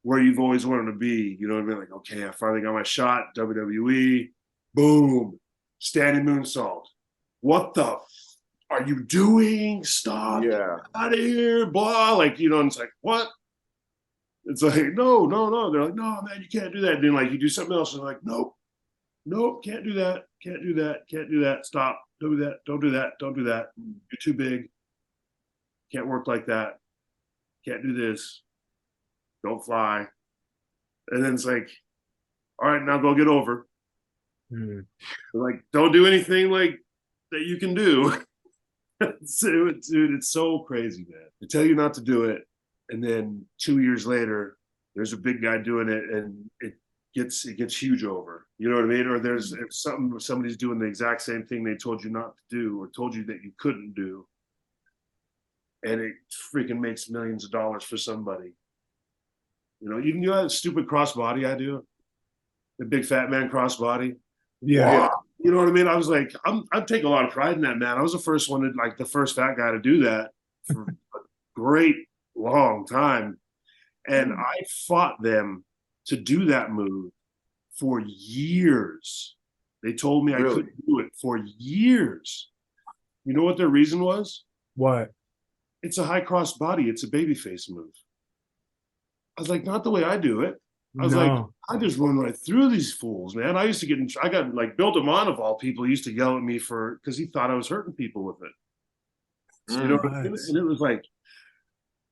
where you've always wanted to be, you know what I mean? Like, okay, I finally got my shot, WWE, boom, standing moonsault. What the are you doing? Stop, Yeah. out of here, blah. Like, you know, and it's like, what? It's like, no, no, no. They're like, no, man, you can't do that. And then like you do something else, and they're like, nope, nope, can't do that, can't do that, can't do that. Stop, don't do that, don't do that, don't do that. You're too big. Can't work like that. Can't do this. Don't fly. And then it's like, all right, now go get over. Like, don't do anything like that you can do. Dude, it's so crazy, man. They tell you not to do it, and then 2 years later, there's a big guy doing it, and it gets huge over. You know what I mean? Or there's somebody's doing the exact same thing they told you not to do, or told you that you couldn't do, and it freaking makes millions of dollars for somebody. You know, even you have a stupid crossbody I do, the big fat man crossbody. Yeah. Wow. You know what I mean? I was like, I take a lot of pride in that, man. I was the first one to, like, the first fat guy to do that for a great long time. And I fought them to do that move for years. They told me I couldn't do it for years. You know what their reason was? What? It's a high cross body. It's a babyface move. I was like, not the way I do it. I was like, I just run right through these fools, man. I used to I got like Bill DeMont of all people used to yell at me because he thought I was hurting people with it. So, you know, and it was like,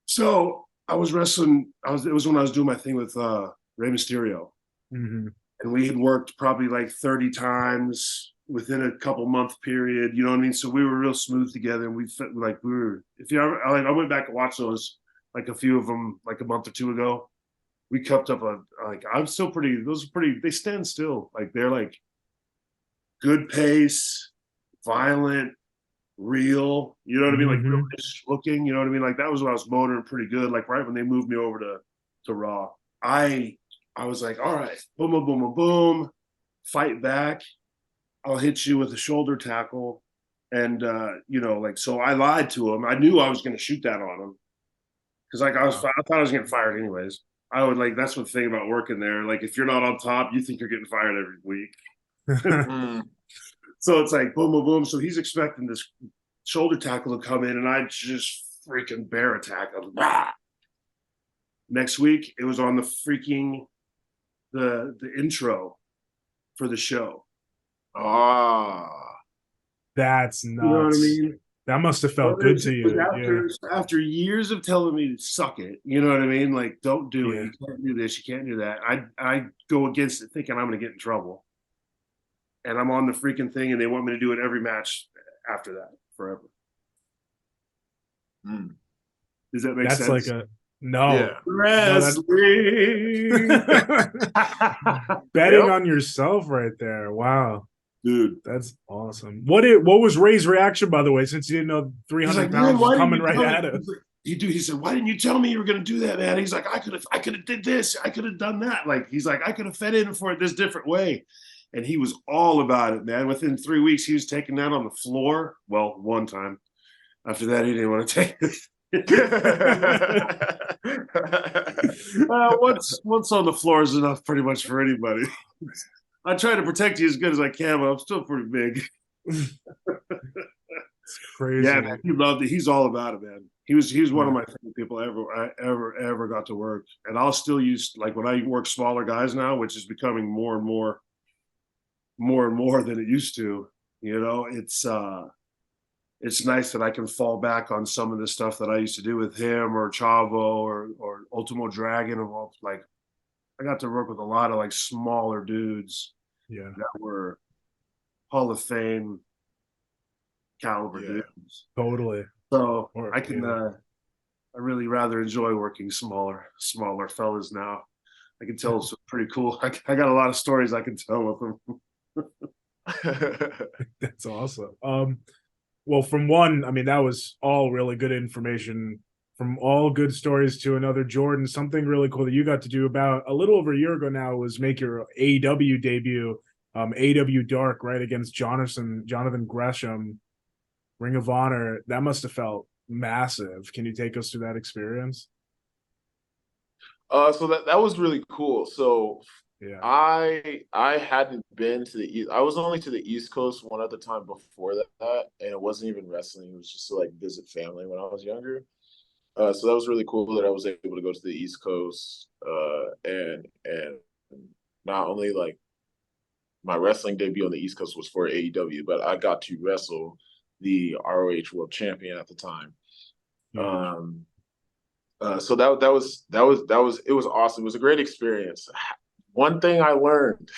so I was wrestling. It was when I was doing my thing with Rey Mysterio. And we had worked probably like 30 times within a couple month period. You know what I mean? So we were real smooth together. And if you ever, I went back and watched those, like a few of them, like a month or two ago. We kept up I'm still those are pretty, they stand still. Like they're like good pace, violent, real, you know what I mean? Like real looking, you know what I mean? Like that was when I was motoring pretty good. Like right when they moved me over to Raw, I was like, all right, boom, boom, boom, boom, boom, fight back. I'll hit you with a shoulder tackle. And, you know, like, so I lied to him. I knew I was going to shoot that on him. Cause like I thought I was getting fired anyways. I would like, that's one thing about working there. Like if you're not on top, you think you're getting fired every week. So it's like boom, boom, boom. So he's expecting this shoulder tackle to come in, and I just freaking bear attack him. Next week, it was on the freaking the intro for the show. That's nuts. You know what I mean? That must have felt good to you. After years of telling me to suck it, you know what I mean? Like, don't do it. You can't do this. You can't do that. I go against it thinking I'm going to get in trouble. And I'm on the freaking thing, and they want me to do it every match after that, forever. Does that make sense? That's like no. Yeah. Wrestling. Betting on yourself right there. Wow. Dude, that's awesome. What was Ray's reaction, by the way, since you didn't know 300 pounds was coming right at him? He said, why didn't you tell me you were going to do that, man? He's like, I could have did this. I could have done that. Like, he's like, I could have fed in for it this different way. And he was all about it, man. Within 3 weeks, he was taking that on the floor. Well, one time. After that, he didn't want to take it. Once on the floor is enough pretty much for anybody. I try to protect you as good as I can, but I'm still pretty big. It's crazy. Yeah, man, he loved it. He's all about it, man. He was one of my favorite people I ever got to work. And I'll still use, like, when I work smaller guys now, which is becoming more and more than it used to. You know, it's nice that I can fall back on some of the stuff that I used to do with him or Chavo or Ultimo Dragon. Or like, I got to work with a lot of like smaller dudes that were Hall of Fame caliber dudes. Totally. So I really rather enjoy working smaller fellas now. I can tell some pretty cool. I got a lot of stories I can tell with them. That's awesome. Well, from one, I mean, that was all really good information. From all good stories to another, Jordan, something really cool that you got to do about a little over a year ago now was make your AEW debut, AEW Dark, right, against Jonathan Gresham, Ring of Honor. That must have felt massive. Can you take us through that experience? So that was really cool. So Yeah. I hadn't been to the East. I was only to the East Coast one other time before that, and it wasn't even wrestling. It was just to like visit family when I was younger. So that was really cool that I was able to go to the East Coast, and not only like my wrestling debut on the East Coast was for AEW, but I got to wrestle the ROH World Champion at the time. So it was awesome. It was a great experience. One thing I learned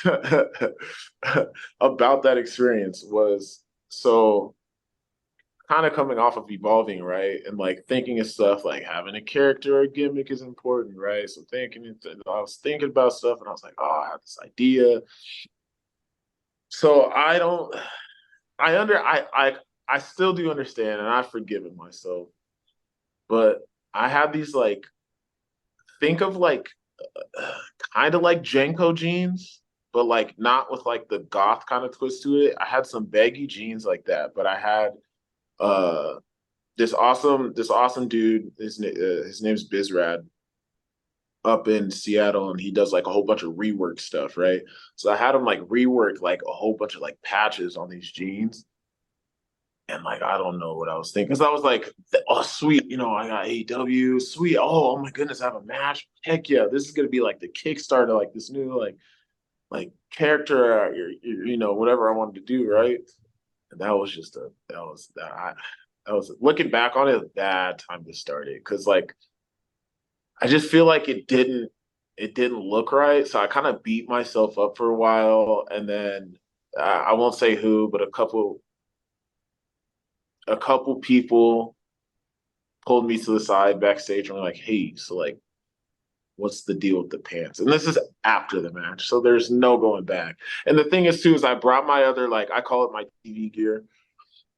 about that experience was so kind of coming off of evolving, right? And like thinking of stuff like having a character or gimmick is important, right? So I was thinking about stuff and I was like, oh, I have this idea. So I still do understand and I've forgiven myself, but I have these like, think of like kind of like Jenko jeans, but like not with like the goth kind of twist to it. I had some baggy jeans like that, but I had uh this awesome dude. His name's Bizrad up in Seattle, and he does like a whole bunch of rework stuff, right? So I had him like rework like a whole bunch of like patches on these jeans. And like I don't know what I was thinking. Because I was like, oh sweet, I got AEW, sweet. Oh my goodness, I have a match. Heck yeah, this is gonna be like the Kickstarter, like this new like character, whatever I wanted to do, right? And that was looking back on it, a bad time to start it because like I just feel like it didn't look right. So I kind of beat myself up for a while, and then I won't say who, but a couple people pulled me to the side backstage and were like, "Hey, so like, what's the deal with the pants?" And this is after the match, so there's no going back. And the thing is, too, is I brought my other like I call it my TV gear,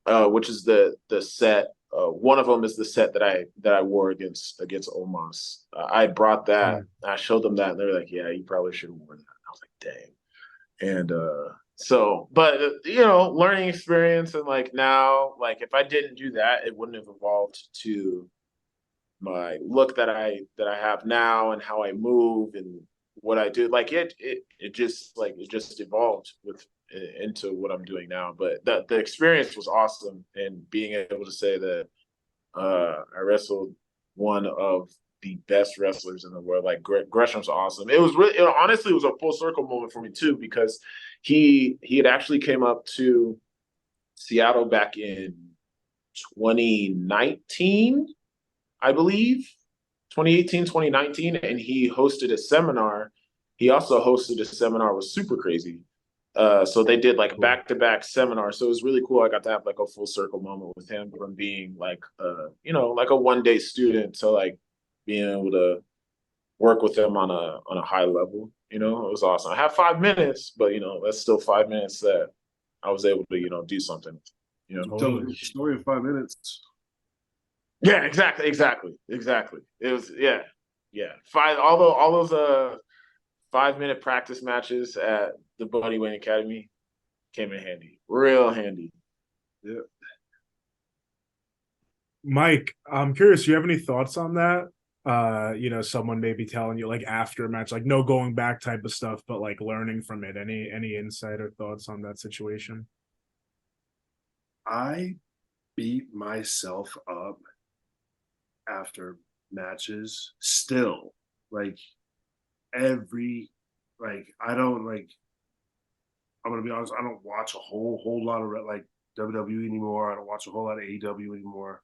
which is the set. One of them is the set that I wore against Omos. I brought that. I showed them that, and they were like, "Yeah, you probably should have worn that." I was like, "Dang." And so, but learning experience, and like now, like if I didn't do that, it wouldn't have evolved to my look that I have now and how I move and what I do. Like it just evolved into what I'm doing now. But the experience was awesome, and being able to say that I wrestled one of the best wrestlers in the world. Like Gresham's awesome. It was really, honestly, it was a full circle moment for me too, because he had actually came up to Seattle back in 2019, I believe, 2018, 2019, and he hosted a seminar. He also hosted a seminar with Super Crazy. So they did like back-to-back seminars. So it was really cool. I got to have like a full circle moment with him from being like, like a one-day student to like being able to work with him on a high level. It was awesome. I have 5 minutes, but that's still 5 minutes that I was able to do something. Tell the story in 5 minutes. Yeah, exactly. It was yeah. All those 5-minute practice matches at the Bodyweight Academy came in handy, real handy. Yeah. Mike, I'm curious, you have any thoughts on that? Someone maybe telling you like after a match, like no going back type of stuff, but like learning from it. Any insight or thoughts on that situation? I beat myself up after matches still, like I don't like, I'm gonna be honest, I don't watch a whole lot of like WWE anymore. I don't watch a whole lot of AEW anymore.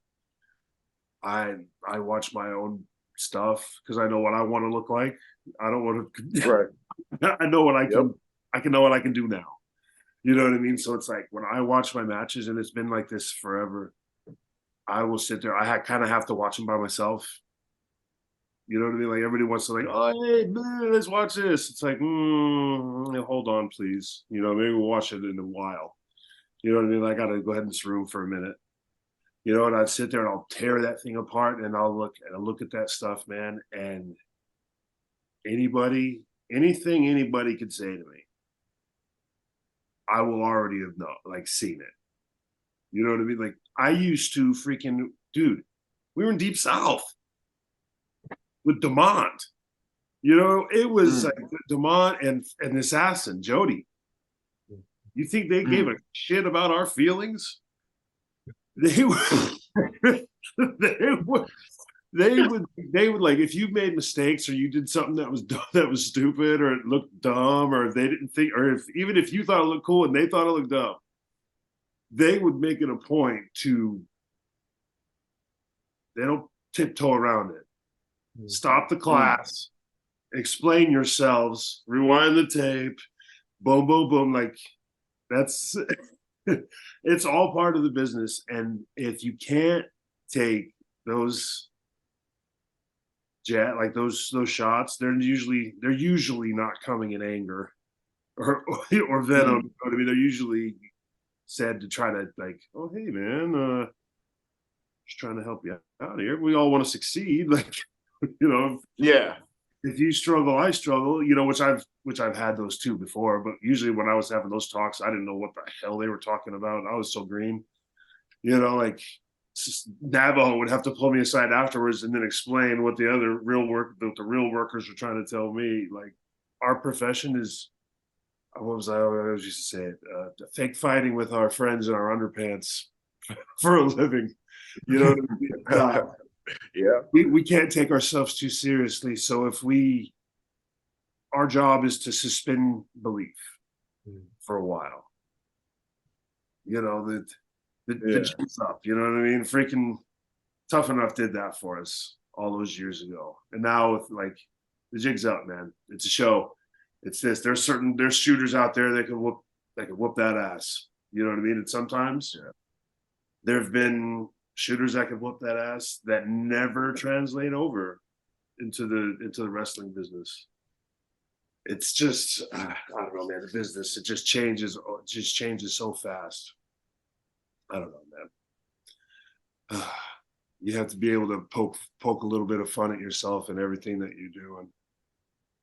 I watch my own stuff because I know what I want to look like. I don't want to Right. I know what I can know what I can do now. You know what I mean? So it's like when I watch my matches, and it's been like this forever, I will sit there. I kind of have to watch them by myself. You know what I mean? Like everybody wants to like, oh, hey, man, let's watch this. It's like, hold on, please. Maybe we'll watch it in a while. You know what I mean? I got to go ahead in this room for a minute. You know, and I'd sit there and I'll tear that thing apart and I'll look at that stuff, man, and anything anybody could say to me, I will already have seen it. You know what I mean? Like, I used to dude, we were in Deep South with Demont. You know, it was like Demont and the assassin, Jody. You think they gave a shit about our feelings? They would, they would like, if you made mistakes or you did something that was stupid or it looked dumb or they didn't think, or even if you thought it looked cool and they thought it looked dumb, they would make it a point they don't tiptoe around it. Stop the class, explain yourselves, rewind the tape, boom, boom, boom. Like, that's it's all part of the business. And if you can't take those shots, they're usually not coming in anger or venom. You know what I mean? They're usually said to try to, like, oh, hey man, just trying to help you out here. We all want to succeed. Like, you know, yeah. If you struggle, I struggle, you know, which I've had those too before. But usually when I was having those talks, I didn't know what the hell they were talking about. I was so green, you know, like Navajo would have to pull me aside afterwards and then explain what the real workers are trying to tell me. Like, our profession is, I always used to say it, fake fighting with our friends in our underpants for a living. You know what I mean? Yeah. We can't take ourselves too seriously. So our job is to suspend belief for a while. You know, the jig's up, you know what I mean? Freaking Tough Enough did that for us all those years ago. And now with, like, the jig's up, man. It's a show. It's this. There's shooters out there that can whoop that ass. You know what I mean? And sometimes there have been shooters that can whoop that ass that never translate over into the wrestling business. It's just, I don't know, man. The business, it just changes so fast. I don't know, man. You have to be able to poke a little bit of fun at yourself and everything that you do. And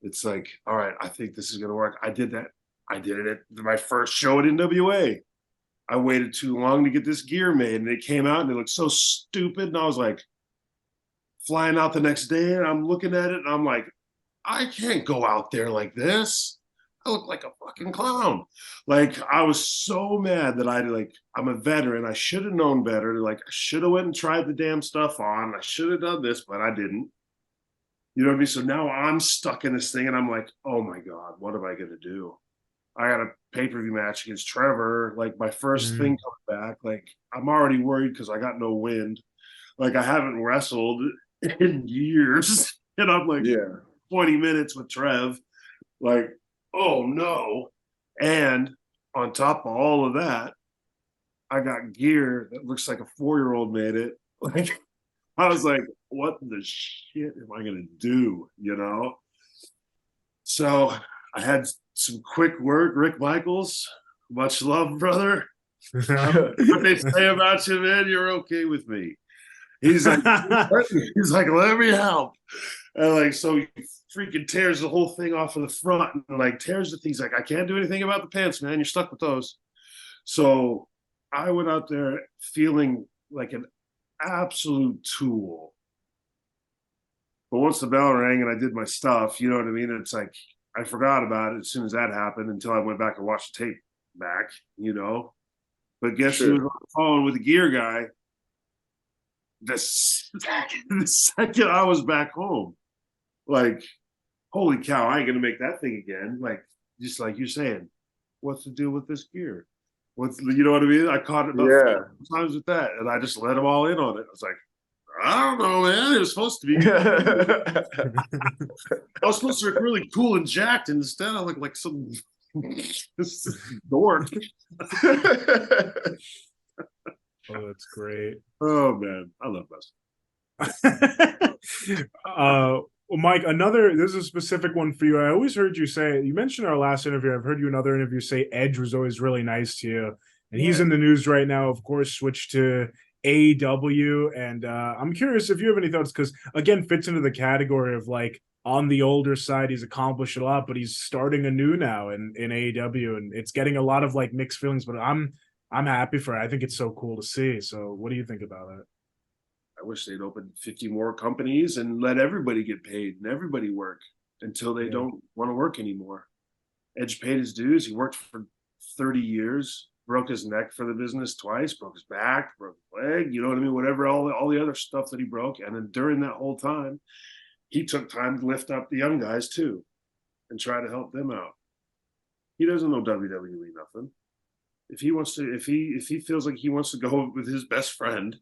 it's like, all right, I think this is going to work. I did that. I did it at my first show at NWA. I waited too long to get this gear made, and it came out and it looked so stupid. And I was like, flying out the next day, and I'm looking at it and I'm like, I can't go out there like this. I look like a fucking clown. Like, I was so mad that I'm a veteran. I should have known better. Like, I should have went and tried the damn stuff on. I should have done this, but I didn't. You know what I mean? So now I'm stuck in this thing and I'm like, oh my God, what am I going to do? I got a pay-per-view match against Trevor. Like, my first thing coming back. Like, I'm already worried because I got no wind. Like, I haven't wrestled in years. And I'm like, 20 minutes with Trev. Like, oh no. And on top of all of that, I got gear that looks like a 4-year-old made it. Like, I was like, what the shit am I going to do? You know? So I had some quick work. Rick Michaels, much love, brother. What they say about you, man, you're okay with me. He's like, let me help. And like, so he freaking tears the whole thing off of the front and like tears the things. Like, I can't do anything about the pants, man. You're stuck with those. So I went out there feeling like an absolute tool. But once the bell rang and I did my stuff, you know what I mean? It's like, I forgot about it as soon as that happened until I went back and watched the tape back, you know? But guess who was on the phone with the gear guy? The second I was back home, like, holy cow, I ain't gonna make that thing again. Like, just like you're saying, what's the deal with this gear? You know what I mean? I caught it about 4 times with that, and I just let them all in on it. I was like, I don't know, man. It was supposed to be. I was supposed to look really cool and jacked, and instead I look like some dork. Oh, that's great. Oh man, I love wrestling. Well, Mike, this is a specific one for you. I always heard you say, you mentioned our last interview, I've heard you in another interview say Edge was always really nice to you. And he's in the news right now, of course, switched to AEW, and I'm curious if you have any thoughts, because again, fits into the category of like on the older side, he's accomplished a lot, but he's starting anew now in AEW, and it's getting a lot of like mixed feelings. But I'm happy for it. I think it's so cool to see. So, what do you think about it? I wish they'd open 50 more companies and let everybody get paid and everybody work until they don't want to work anymore. Edge paid his dues. He worked for 30 years, broke his neck for the business twice, broke his back, broke his leg, you know what I mean? Whatever, all the other stuff that he broke. And then during that whole time, he took time to lift up the young guys too and try to help them out. He doesn't know WWE nothing. If he wants to, if he feels like he wants to go with his best friend,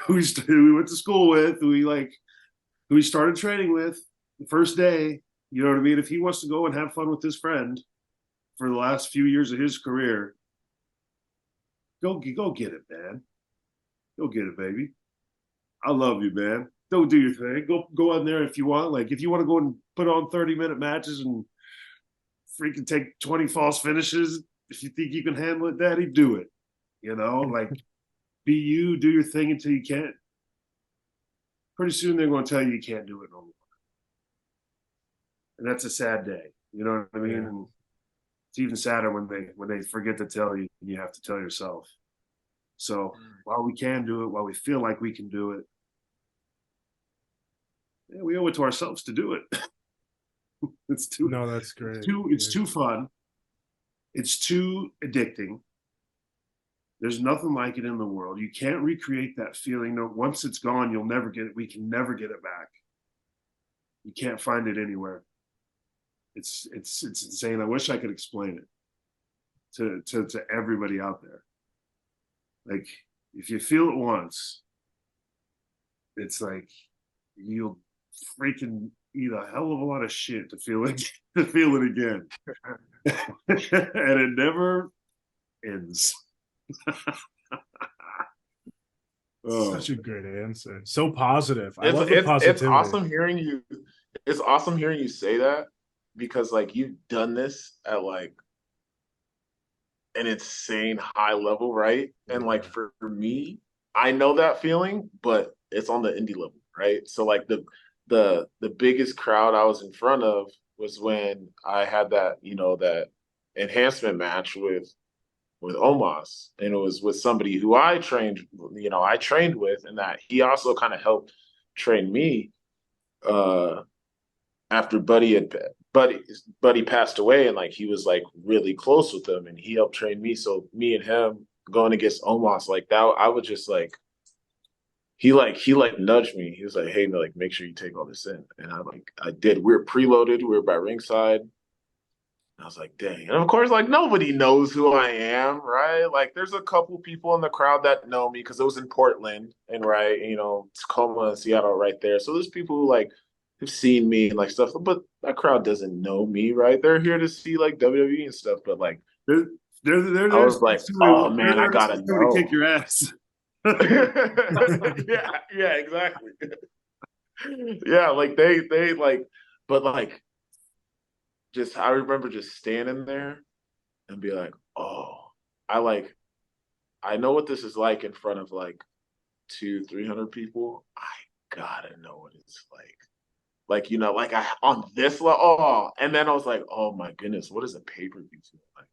who he went to school with, who he started training with the first day, you know what I mean? If he wants to go and have fun with his friend for the last few years of his career, go get it, man. Go get it, baby. I love you, man. Go do your thing. Go on there if you want. Like if you want to go and put on 30-minute matches and freaking take 20 false finishes, if you think you can handle it, Daddy, do it. You know, like be you, do your thing until you can't. Pretty soon they're going to tell you can't do it no more. And that's a sad day. You know what I mean? Yeah. And it's even sadder when they forget to tell you and you have to tell yourself. So while we can do it, while we feel like we can do it, yeah, we owe it to ourselves to do it. It's too No, that's great. It's too fun. It's too addicting. There's nothing like it in the world. You can't recreate that feeling. No, once it's gone, you'll never get it. We can never get it back. You can't find it anywhere. It's insane. I wish I could explain it to everybody out there. Like if you feel it once, it's like you'll freaking eat a hell of a lot of shit to feel it again. And it never ends. Such a great answer. So positive. I love the positivity. It's awesome hearing you. It's awesome hearing you say that, because like you've done this at like an insane high level, right? And like for me, I know that feeling, but it's on the indie level, right? So like the biggest crowd I was in front of was when I had that, you know, that enhancement match with Omos, and it was with somebody who I trained with, and that he also kind of helped train me after Buddy passed away, and like he was like really close with him and he helped train me. So me and him going against Omos like that, I would just like he nudged me. He was like, hey, like make sure you take all this in. And I did. We were preloaded, we were by ringside. I was like, dang. And of course, like, nobody knows who I am, right? Like, there's a couple people in the crowd that know me because it was in Portland and, right, you know, Tacoma and Seattle right there. So there's people who, like, have seen me and, like, stuff. But that crowd doesn't know me, right? They're here to see, like, WWE and stuff. But, like, they're I was like, oh, man, I got to know. Kick your ass. yeah, exactly. Yeah, like, they like, but, like, I remember just standing there and be like, oh, I know what this is like in front of like 200-300 people. I gotta know what it's like. Like, you know, like on this level. Oh, and then I was like, oh my goodness, what does a pay-per-view feel like?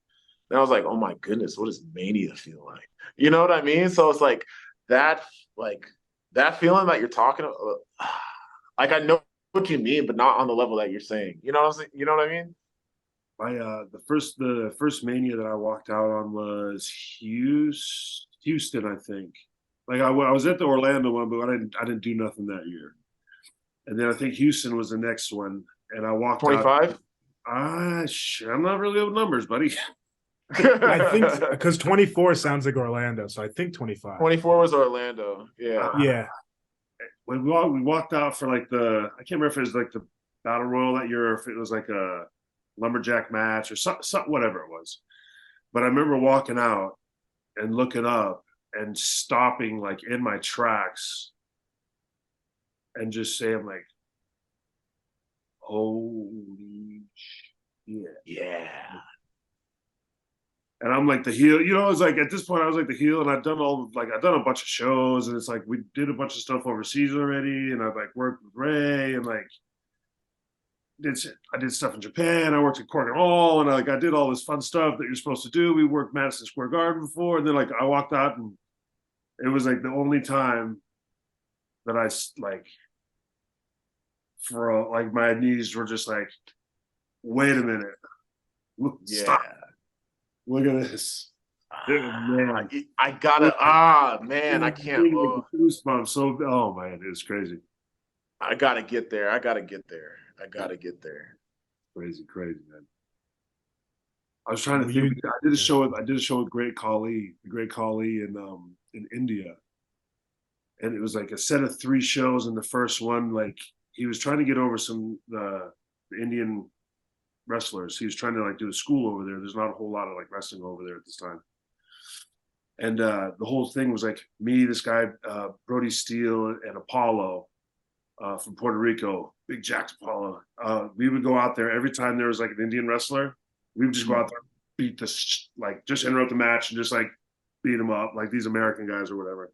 Then I was like, oh my goodness, what does Mania feel like? You know what I mean? So it's like that feeling that you're talking about, like I know what you mean, but not on the level that you're saying. You know what I'm saying? You know what I mean? The first Mania that I walked out on was Houston, I think. Like I was at the Orlando one, but I didn't do nothing that year. And then I think Houston was the next one, and I walked 25? out. I'm not really with numbers, buddy. I think because 24 sounds like Orlando, so I think 25. 24 was Orlando. Yeah. Yeah. When we walked out for like I can't remember if it was like the Battle Royal that year or if it was like a lumberjack match or something, whatever it was. But I remember walking out and looking up and stopping like in my tracks and just saying like, holy shit. Yeah. And I'm like the heel, you know. It's like at this point I was like the heel, and I've done a bunch of shows, and it's like we did a bunch of stuff overseas already, and I've like worked with Ray, and like I did stuff in Japan. I worked at Corgan Hall, and I did all this fun stuff that you're supposed to do. We worked Madison Square Garden before, and then like I walked out, and it was like the only time that I like for like my knees were just like, wait a minute, stop. Look at this. Man. I gotta, man, I can't. Goosebumps. So, oh man, it's crazy. I gotta get there. Crazy, man. I was trying to think. I did a show with Great Khali, in India, and it was like a set of 3 shows. And the first one, like he was trying to get over some the Indian wrestlers. He was trying to like do a school over there. There's not a whole lot of like wrestling over there at this time. And the whole thing was like me, this guy, Brody Steele, and Apollo from Puerto Rico, Big Jack Apollo. We would go out there every time there was like an Indian wrestler. We would just go out there, beat this, like just interrupt the match and just like beat them up, like these American guys or whatever.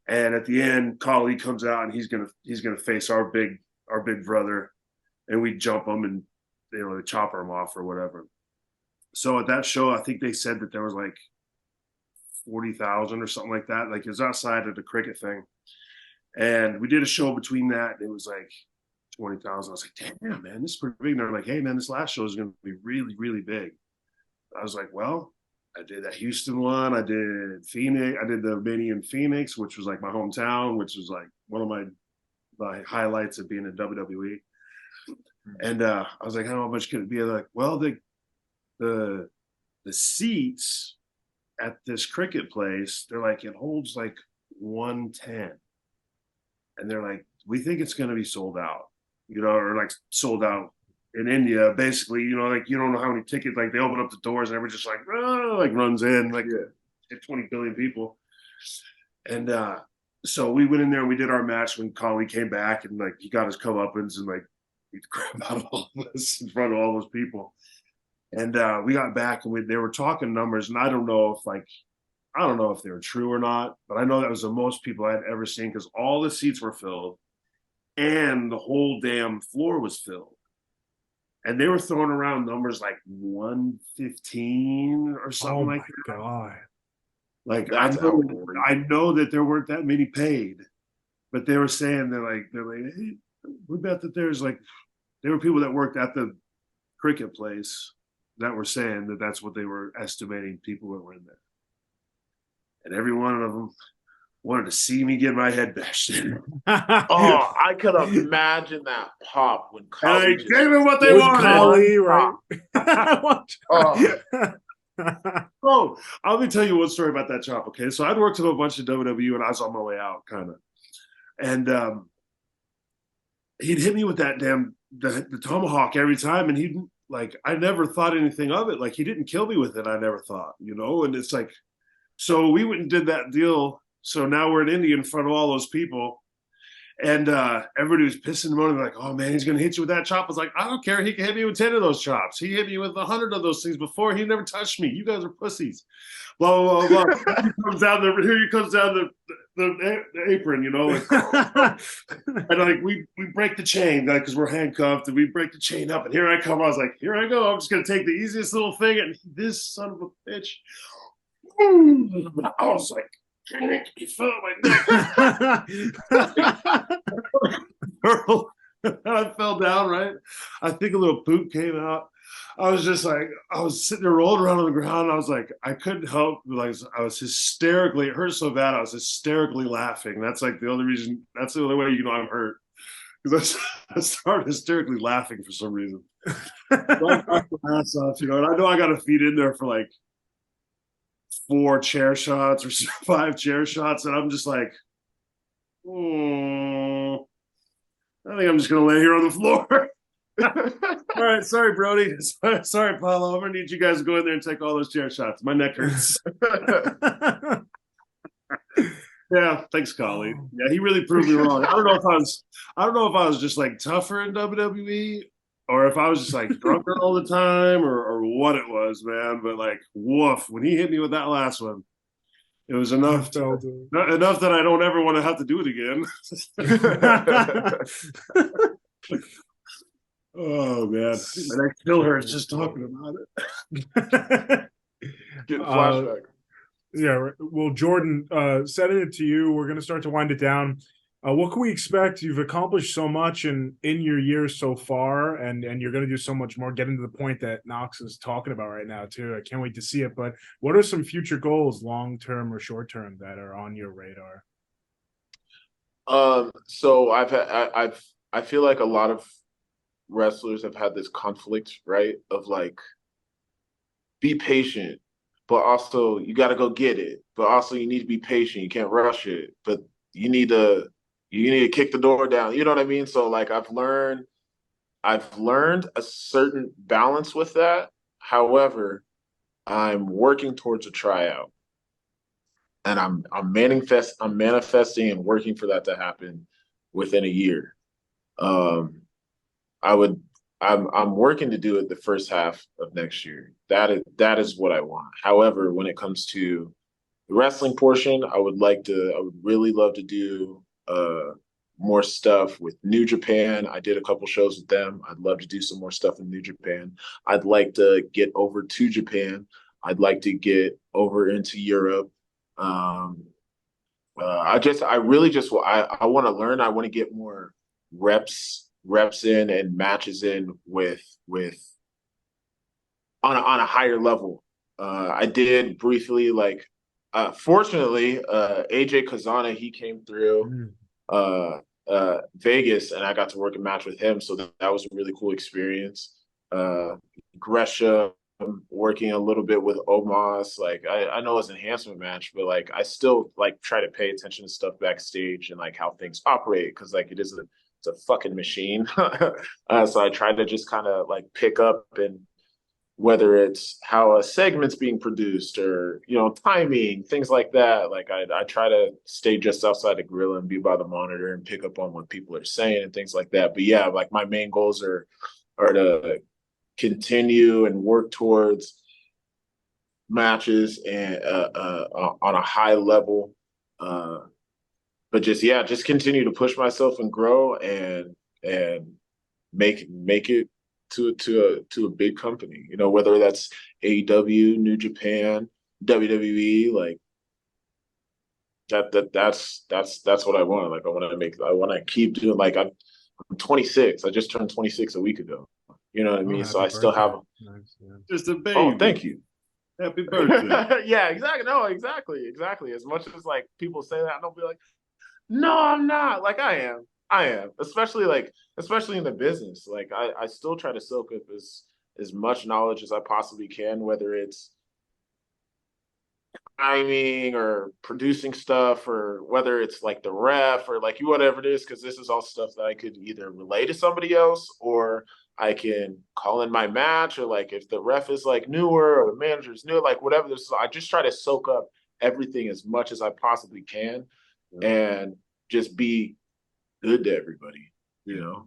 And at the end, Khali comes out and he's gonna face our big brother, and we jump him and they chop him off or whatever. So at that show, I think they said that there was like 40,000 or something like that. Like it was outside of the cricket thing. And we did a show between that. And it was like 20,000. I was like, damn, man, this is pretty big. And they're like, hey, man, this last show is going to be really, really big. I was like, well, I did that Houston one. I did Phoenix. I did the Mania in Phoenix, which was like my hometown, which was like one of my highlights of being in WWE. And I was like, how much could it be? They're like, well, the seats at this cricket place, they're like, it holds like 110. And they're like, we think it's going to be sold out, or like sold out in India, basically, like you don't know how many tickets, like they open up the doors and everyone's just like, like runs in, like 20 billion people. And so we went in there and we did our match when Khali came back, and like he got his comeuppance and like beat the crap out of all of us in front of all those people. And we got back and they were talking numbers, and I don't know if they were true or not, but I know that was the most people I had ever seen, because all the seats were filled and the whole damn floor was filled. And they were throwing around numbers like 115 or something like that. God. Like I know that there weren't that many paid, but they were saying they're like, hey, we bet that there were people that worked at the cricket place that were saying that that's what they were estimating people that were in there. And every one of them wanted to see me get my head bashed in. Oh, I could imagine that pop when Khali gave them what they wanted. Khali, right? Oh, let me tell you one story about that chop. Okay, so I'd worked with a bunch of WWE and I was on my way out, kind of, and he'd hit me with that the tomahawk every time, and he'd like, I never thought anything of it. Like he didn't kill me with it. I never thought, and it's like, so we went and did that deal. So now we're in India in front of all those people, and everybody was pissing and moaning like, oh man, he's going to hit you with that chop. I was like, I don't care. He can hit me with 10 of those chops. He hit me with 100 of those things before. He never touched me. You guys are pussies. Blah, blah, blah, blah. Here he comes down the apron, and like we break the chain, like, because we're handcuffed, and we break the chain up, and here I come. I was like, here I go. I'm just going to take the easiest little thing, and this son of a bitch. I was like, he felt my neck. I fell down, right? I think a little poop came out. I was just like, I was sitting there rolled around on the ground. I was like, I couldn't help, like, I was hysterically, it hurt so bad, I was hysterically laughing. That's like the only reason, that's the only way I'm hurt. Because I started hysterically laughing for some reason. So I knocked my ass off, and I know I got to feed in there for like 4 chair shots or 5 chair shots, and I'm just like, I think I'm just gonna lay here on the floor. All right, sorry, Brody. Sorry, Paulo. I'm gonna need you guys to go in there and take all those chair shots. My neck hurts. Yeah, thanks, Khali. Yeah, he really proved me wrong. I don't know if I was just like tougher in WWE, or if I was just like drunker all the time, or what it was, man. But like, woof, when he hit me with that last one, it was I enough felt it. not enough that I don't ever want to have to do it again. Oh man, and I still hurts just talking about it. Getting uh, flashback. yeah. Well, Jordan, sending it to you. We're gonna start to wind it down. What can we expect? You've accomplished so much in your years so far, and you're going to do so much more. Getting to the point that Knox is talking about right now too. I can't wait to see it. But what are some future goals, long term or short term, that are on your radar? So I feel like a lot of wrestlers have had this conflict, right? Of like, be patient, but also you got to go get it. But also you need to be patient. You can't rush it. But you need to kick the door down. You know what I mean? So like I've learned a certain balance with that. However, I'm working towards a tryout, and I'm manifesting and working for that to happen within a year. Um, I would I'm working to do it the first half of next year. That is what I want. However, when it comes to the wrestling portion, I would really love to do more stuff with New Japan. I did a couple shows with them. I'd love to do some more stuff in New Japan. I'd like to get over to Japan. I'd like to get over into Europe. Um, I really just I want to learn. I want to get more reps in and matches in with on a higher level. I did briefly fortunately AJ Kazana, he came through Vegas, and I got to work a match with him, so that was a really cool experience. Gresham, working a little bit with Omos, like I know it's an enhancement match, but like I still like try to pay attention to stuff backstage and like how things operate, because like it's a fucking machine. So I try to just kind of like pick up, and whether it's how a segment's being produced, or timing, things like that. Like I try to stay just outside the grill and be by the monitor and pick up on what people are saying and things like that. But yeah, like my main goals are to continue and work towards matches and on a high level, but just continue to push myself and grow and make it to a big company, whether that's AEW, New Japan, WWE. Like that's what I want. Like I want to keep doing. Like I'm 26. I just turned 26 a week ago. You know what I mean? So I still have just a baby. Oh, thank you. Happy birthday. Yeah, exactly. No, exactly. As much as like people say that, I'll be like, no, I'm not. Like I am. Especially in the business. Like I still try to soak up as much knowledge as I possibly can, whether it's timing or producing stuff, or whether it's like the ref or like whatever it is, because this is all stuff that I could either relay to somebody else, or I can call in my match, or like if the ref is like newer or the manager's new, like whatever this is, I just try to soak up everything as much as I possibly can, and just be good to everybody. The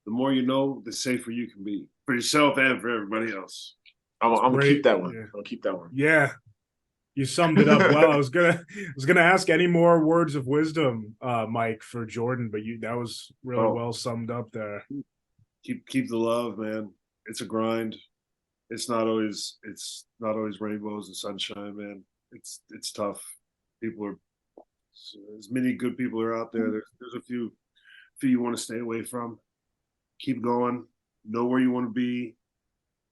more you know, the safer you can be for yourself and for everybody else. I'm gonna keep that one. Yeah. I'll keep that one. Yeah. You summed it up well. I was gonna ask any more words of wisdom, Mike, for Jordan, but that was really well summed up there. Keep the love, man. It's a grind. It's not always rainbows and sunshine, man. It's tough. People are, as many good people are out there. There's a few you want to stay away from. Keep going. Know where you want to be.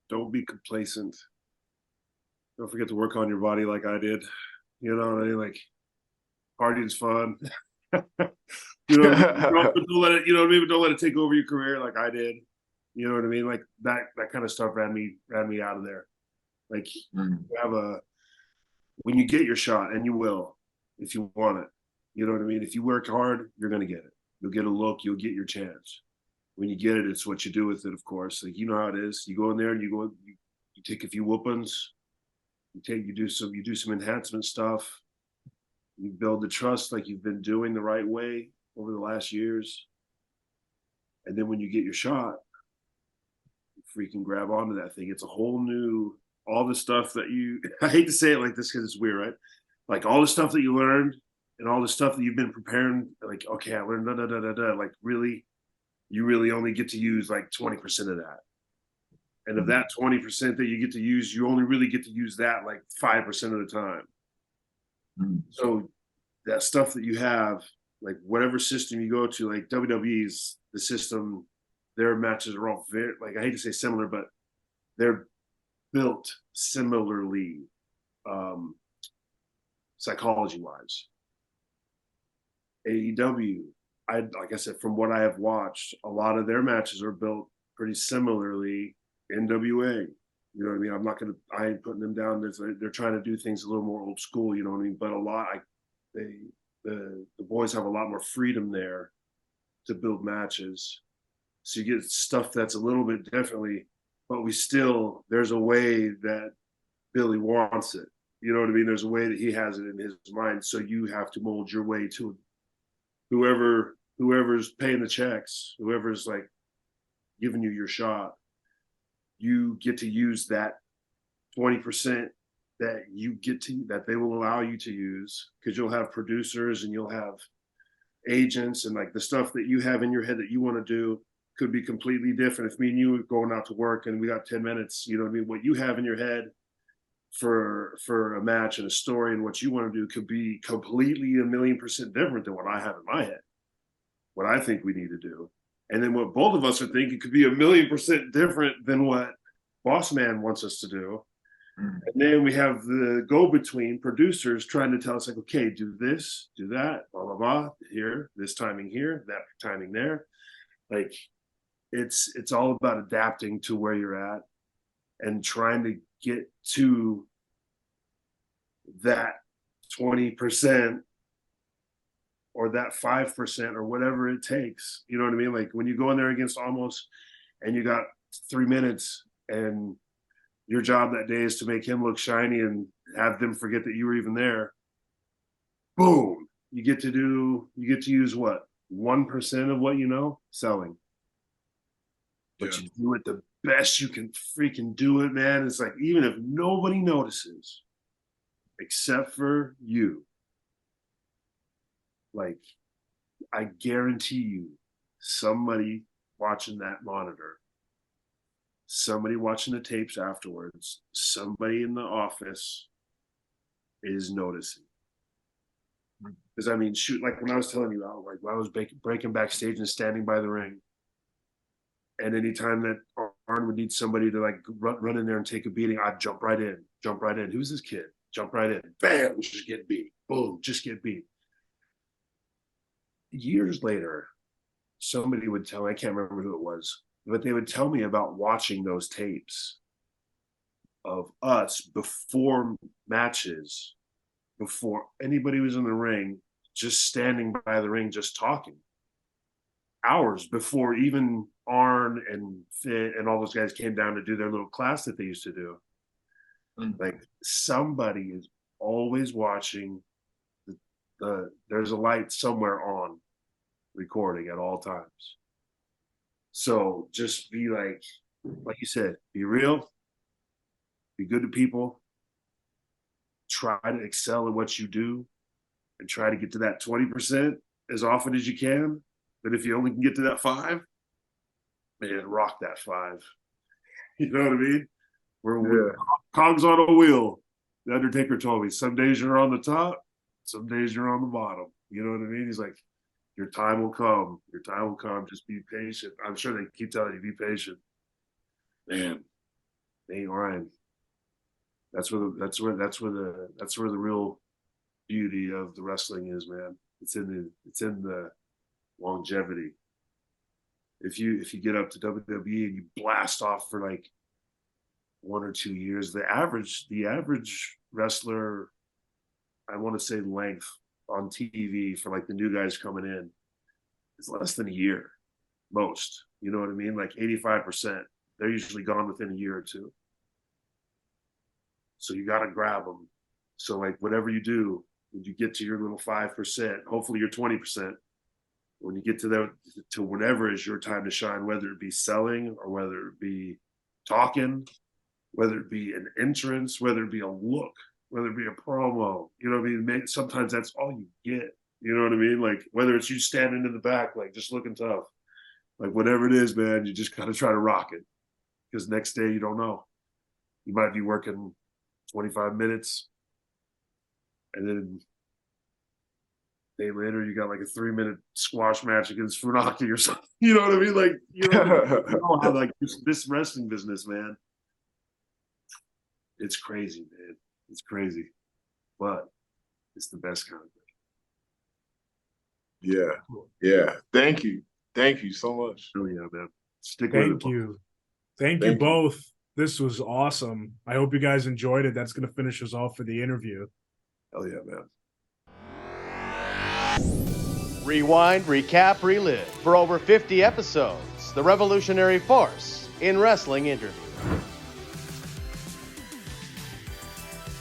Don't be complacent. Don't forget to work on your body like I did. You know what I mean? Like, partying's fun. Don't let it. You know what I mean? Don't let it take over your career like I did. You know what I mean? Like that kind of stuff ran me out of there. Like you have when you get your shot, and you will if you want it. You know what I mean? If you work hard, you're gonna get it. You'll get a look. You'll get your chance. When you get it, it's what you do with it. Of course, like you know how it is. You go in there and you take a few whoopings. You do some enhancement stuff. You build the trust like you've been doing the right way over the last years. And then when you get your shot, freaking grab onto that thing. It's a whole new, all the stuff that you, I hate to say it like this because it's weird, right? Like all the stuff that you learned and all the stuff that you've been preparing, like, okay, I learned da da da da da. Like really, you really only get to use like 20% of that. And of that 20% that you get to use, you only really get to use that like 5% of the time. So that stuff that you have, like whatever system you go to, like WWE's the system, their matches are all very, like I hate to say similar, but they're built similarly, psychology wise. AEW, like I said, from what I have watched, a lot of their matches are built pretty similarly. NWA, you know what I mean? I ain't putting them down. They're trying to do things a little more old school, you know what I mean? But the boys have a lot more freedom there to build matches. So you get stuff that's a little bit differently, but there's a way that Billy wants it. You know what I mean? There's a way that he has it in his mind. So you have to mold your way to whoever's paying the checks, whoever's like giving you your shot. You get to use that 20% that they will allow you to use, because you'll have producers and you'll have agents, and like the stuff that you have in your head that you want to do could be completely different. If me and you are going out to work and we got 10 minutes, you know what I mean? What you have in your head for a match and a story and what you want to do could be completely 1,000,000% different than what I have in my head, what I think we need to do. And then what both of us are thinking could be 1,000,000% different than what Boss Man wants us to do. And then we have the go-between producers trying to tell us, like, okay, do this, do that, blah, blah, blah, here, this timing here, that timing there. Like, it's all about adapting to where you're at and trying to get to that 20% or that 5% or whatever it takes. You know what I mean? Like when you go in there against Omos and you got 3 minutes and your job that day is to make him look shiny and have them forget that you were even there. Boom. You get to use what? 1% of what you know? Selling. But you do it the best you can freaking do it, man. It's like, even if nobody notices, except for you, like, I guarantee you, somebody watching that monitor, somebody watching the tapes afterwards, somebody in the office is noticing. Because I mean, shoot, like when I was telling you, like when I was breaking backstage and standing by the ring, and anytime that Arn would need somebody to like run in there and take a beating, I'd jump right in. Who's this kid? Jump right in. Bam, just get beat. Boom, just get beat. Years later, somebody would tell me, I can't remember who it was, but they would tell me about watching those tapes of us before matches, before anybody was in the ring, just standing by the ring, just talking. Hours before even Arn and Fit and all those guys came down to do their little class that they used to do. Like, somebody is always watching. There's a light somewhere on, recording at all times. So just be like you said, be real, be good to people, try to excel in what you do, and try to get to that 20% as often as you can. But if you only can get to that 5, man, rock that 5. You know what I mean? We're cogs on a wheel. The Undertaker told me, some days you're on the top, some days you're on the bottom. You know what I mean? He's like, your time will come. Your time will come. Just be patient. I'm sure they keep telling you, be patient. Man, they ain't lying. That's where the real beauty of the wrestling is, man. It's in the longevity. If you get up to WWE and you blast off for like 1 or 2 years, the average wrestler, I want to say length on TV for like the new guys coming in is less than a year, most. You know what I mean? Like 85%. They're usually gone within a year or two. So you got to grab them. So like whatever you do, when you get to your little 5%, hopefully your 20%, when you get to whatever is your time to shine, whether it be selling or whether it be talking, whether it be an entrance, whether it be a look, whether it be a promo. You know what I mean? Sometimes that's all you get. You know what I mean? Like whether it's you standing in the back, like just looking tough, like whatever it is, man, you just gotta try to rock it. Because next day you don't know. You might be working 25 minutes, and then day later you got like a 3-minute squash match against Funaki or something. You know what I mean? Like you know how like this wrestling business, man. It's crazy, man. It's crazy, but it's the best kind of thing. Yeah. Thank you so much. Oh yeah, man. Stick with it. Thank you both. This was awesome. I hope you guys enjoyed it. That's going to finish us off for the interview. Hell yeah, man. Rewind, recap, relive. For over 50 episodes, the revolutionary force in wrestling interview.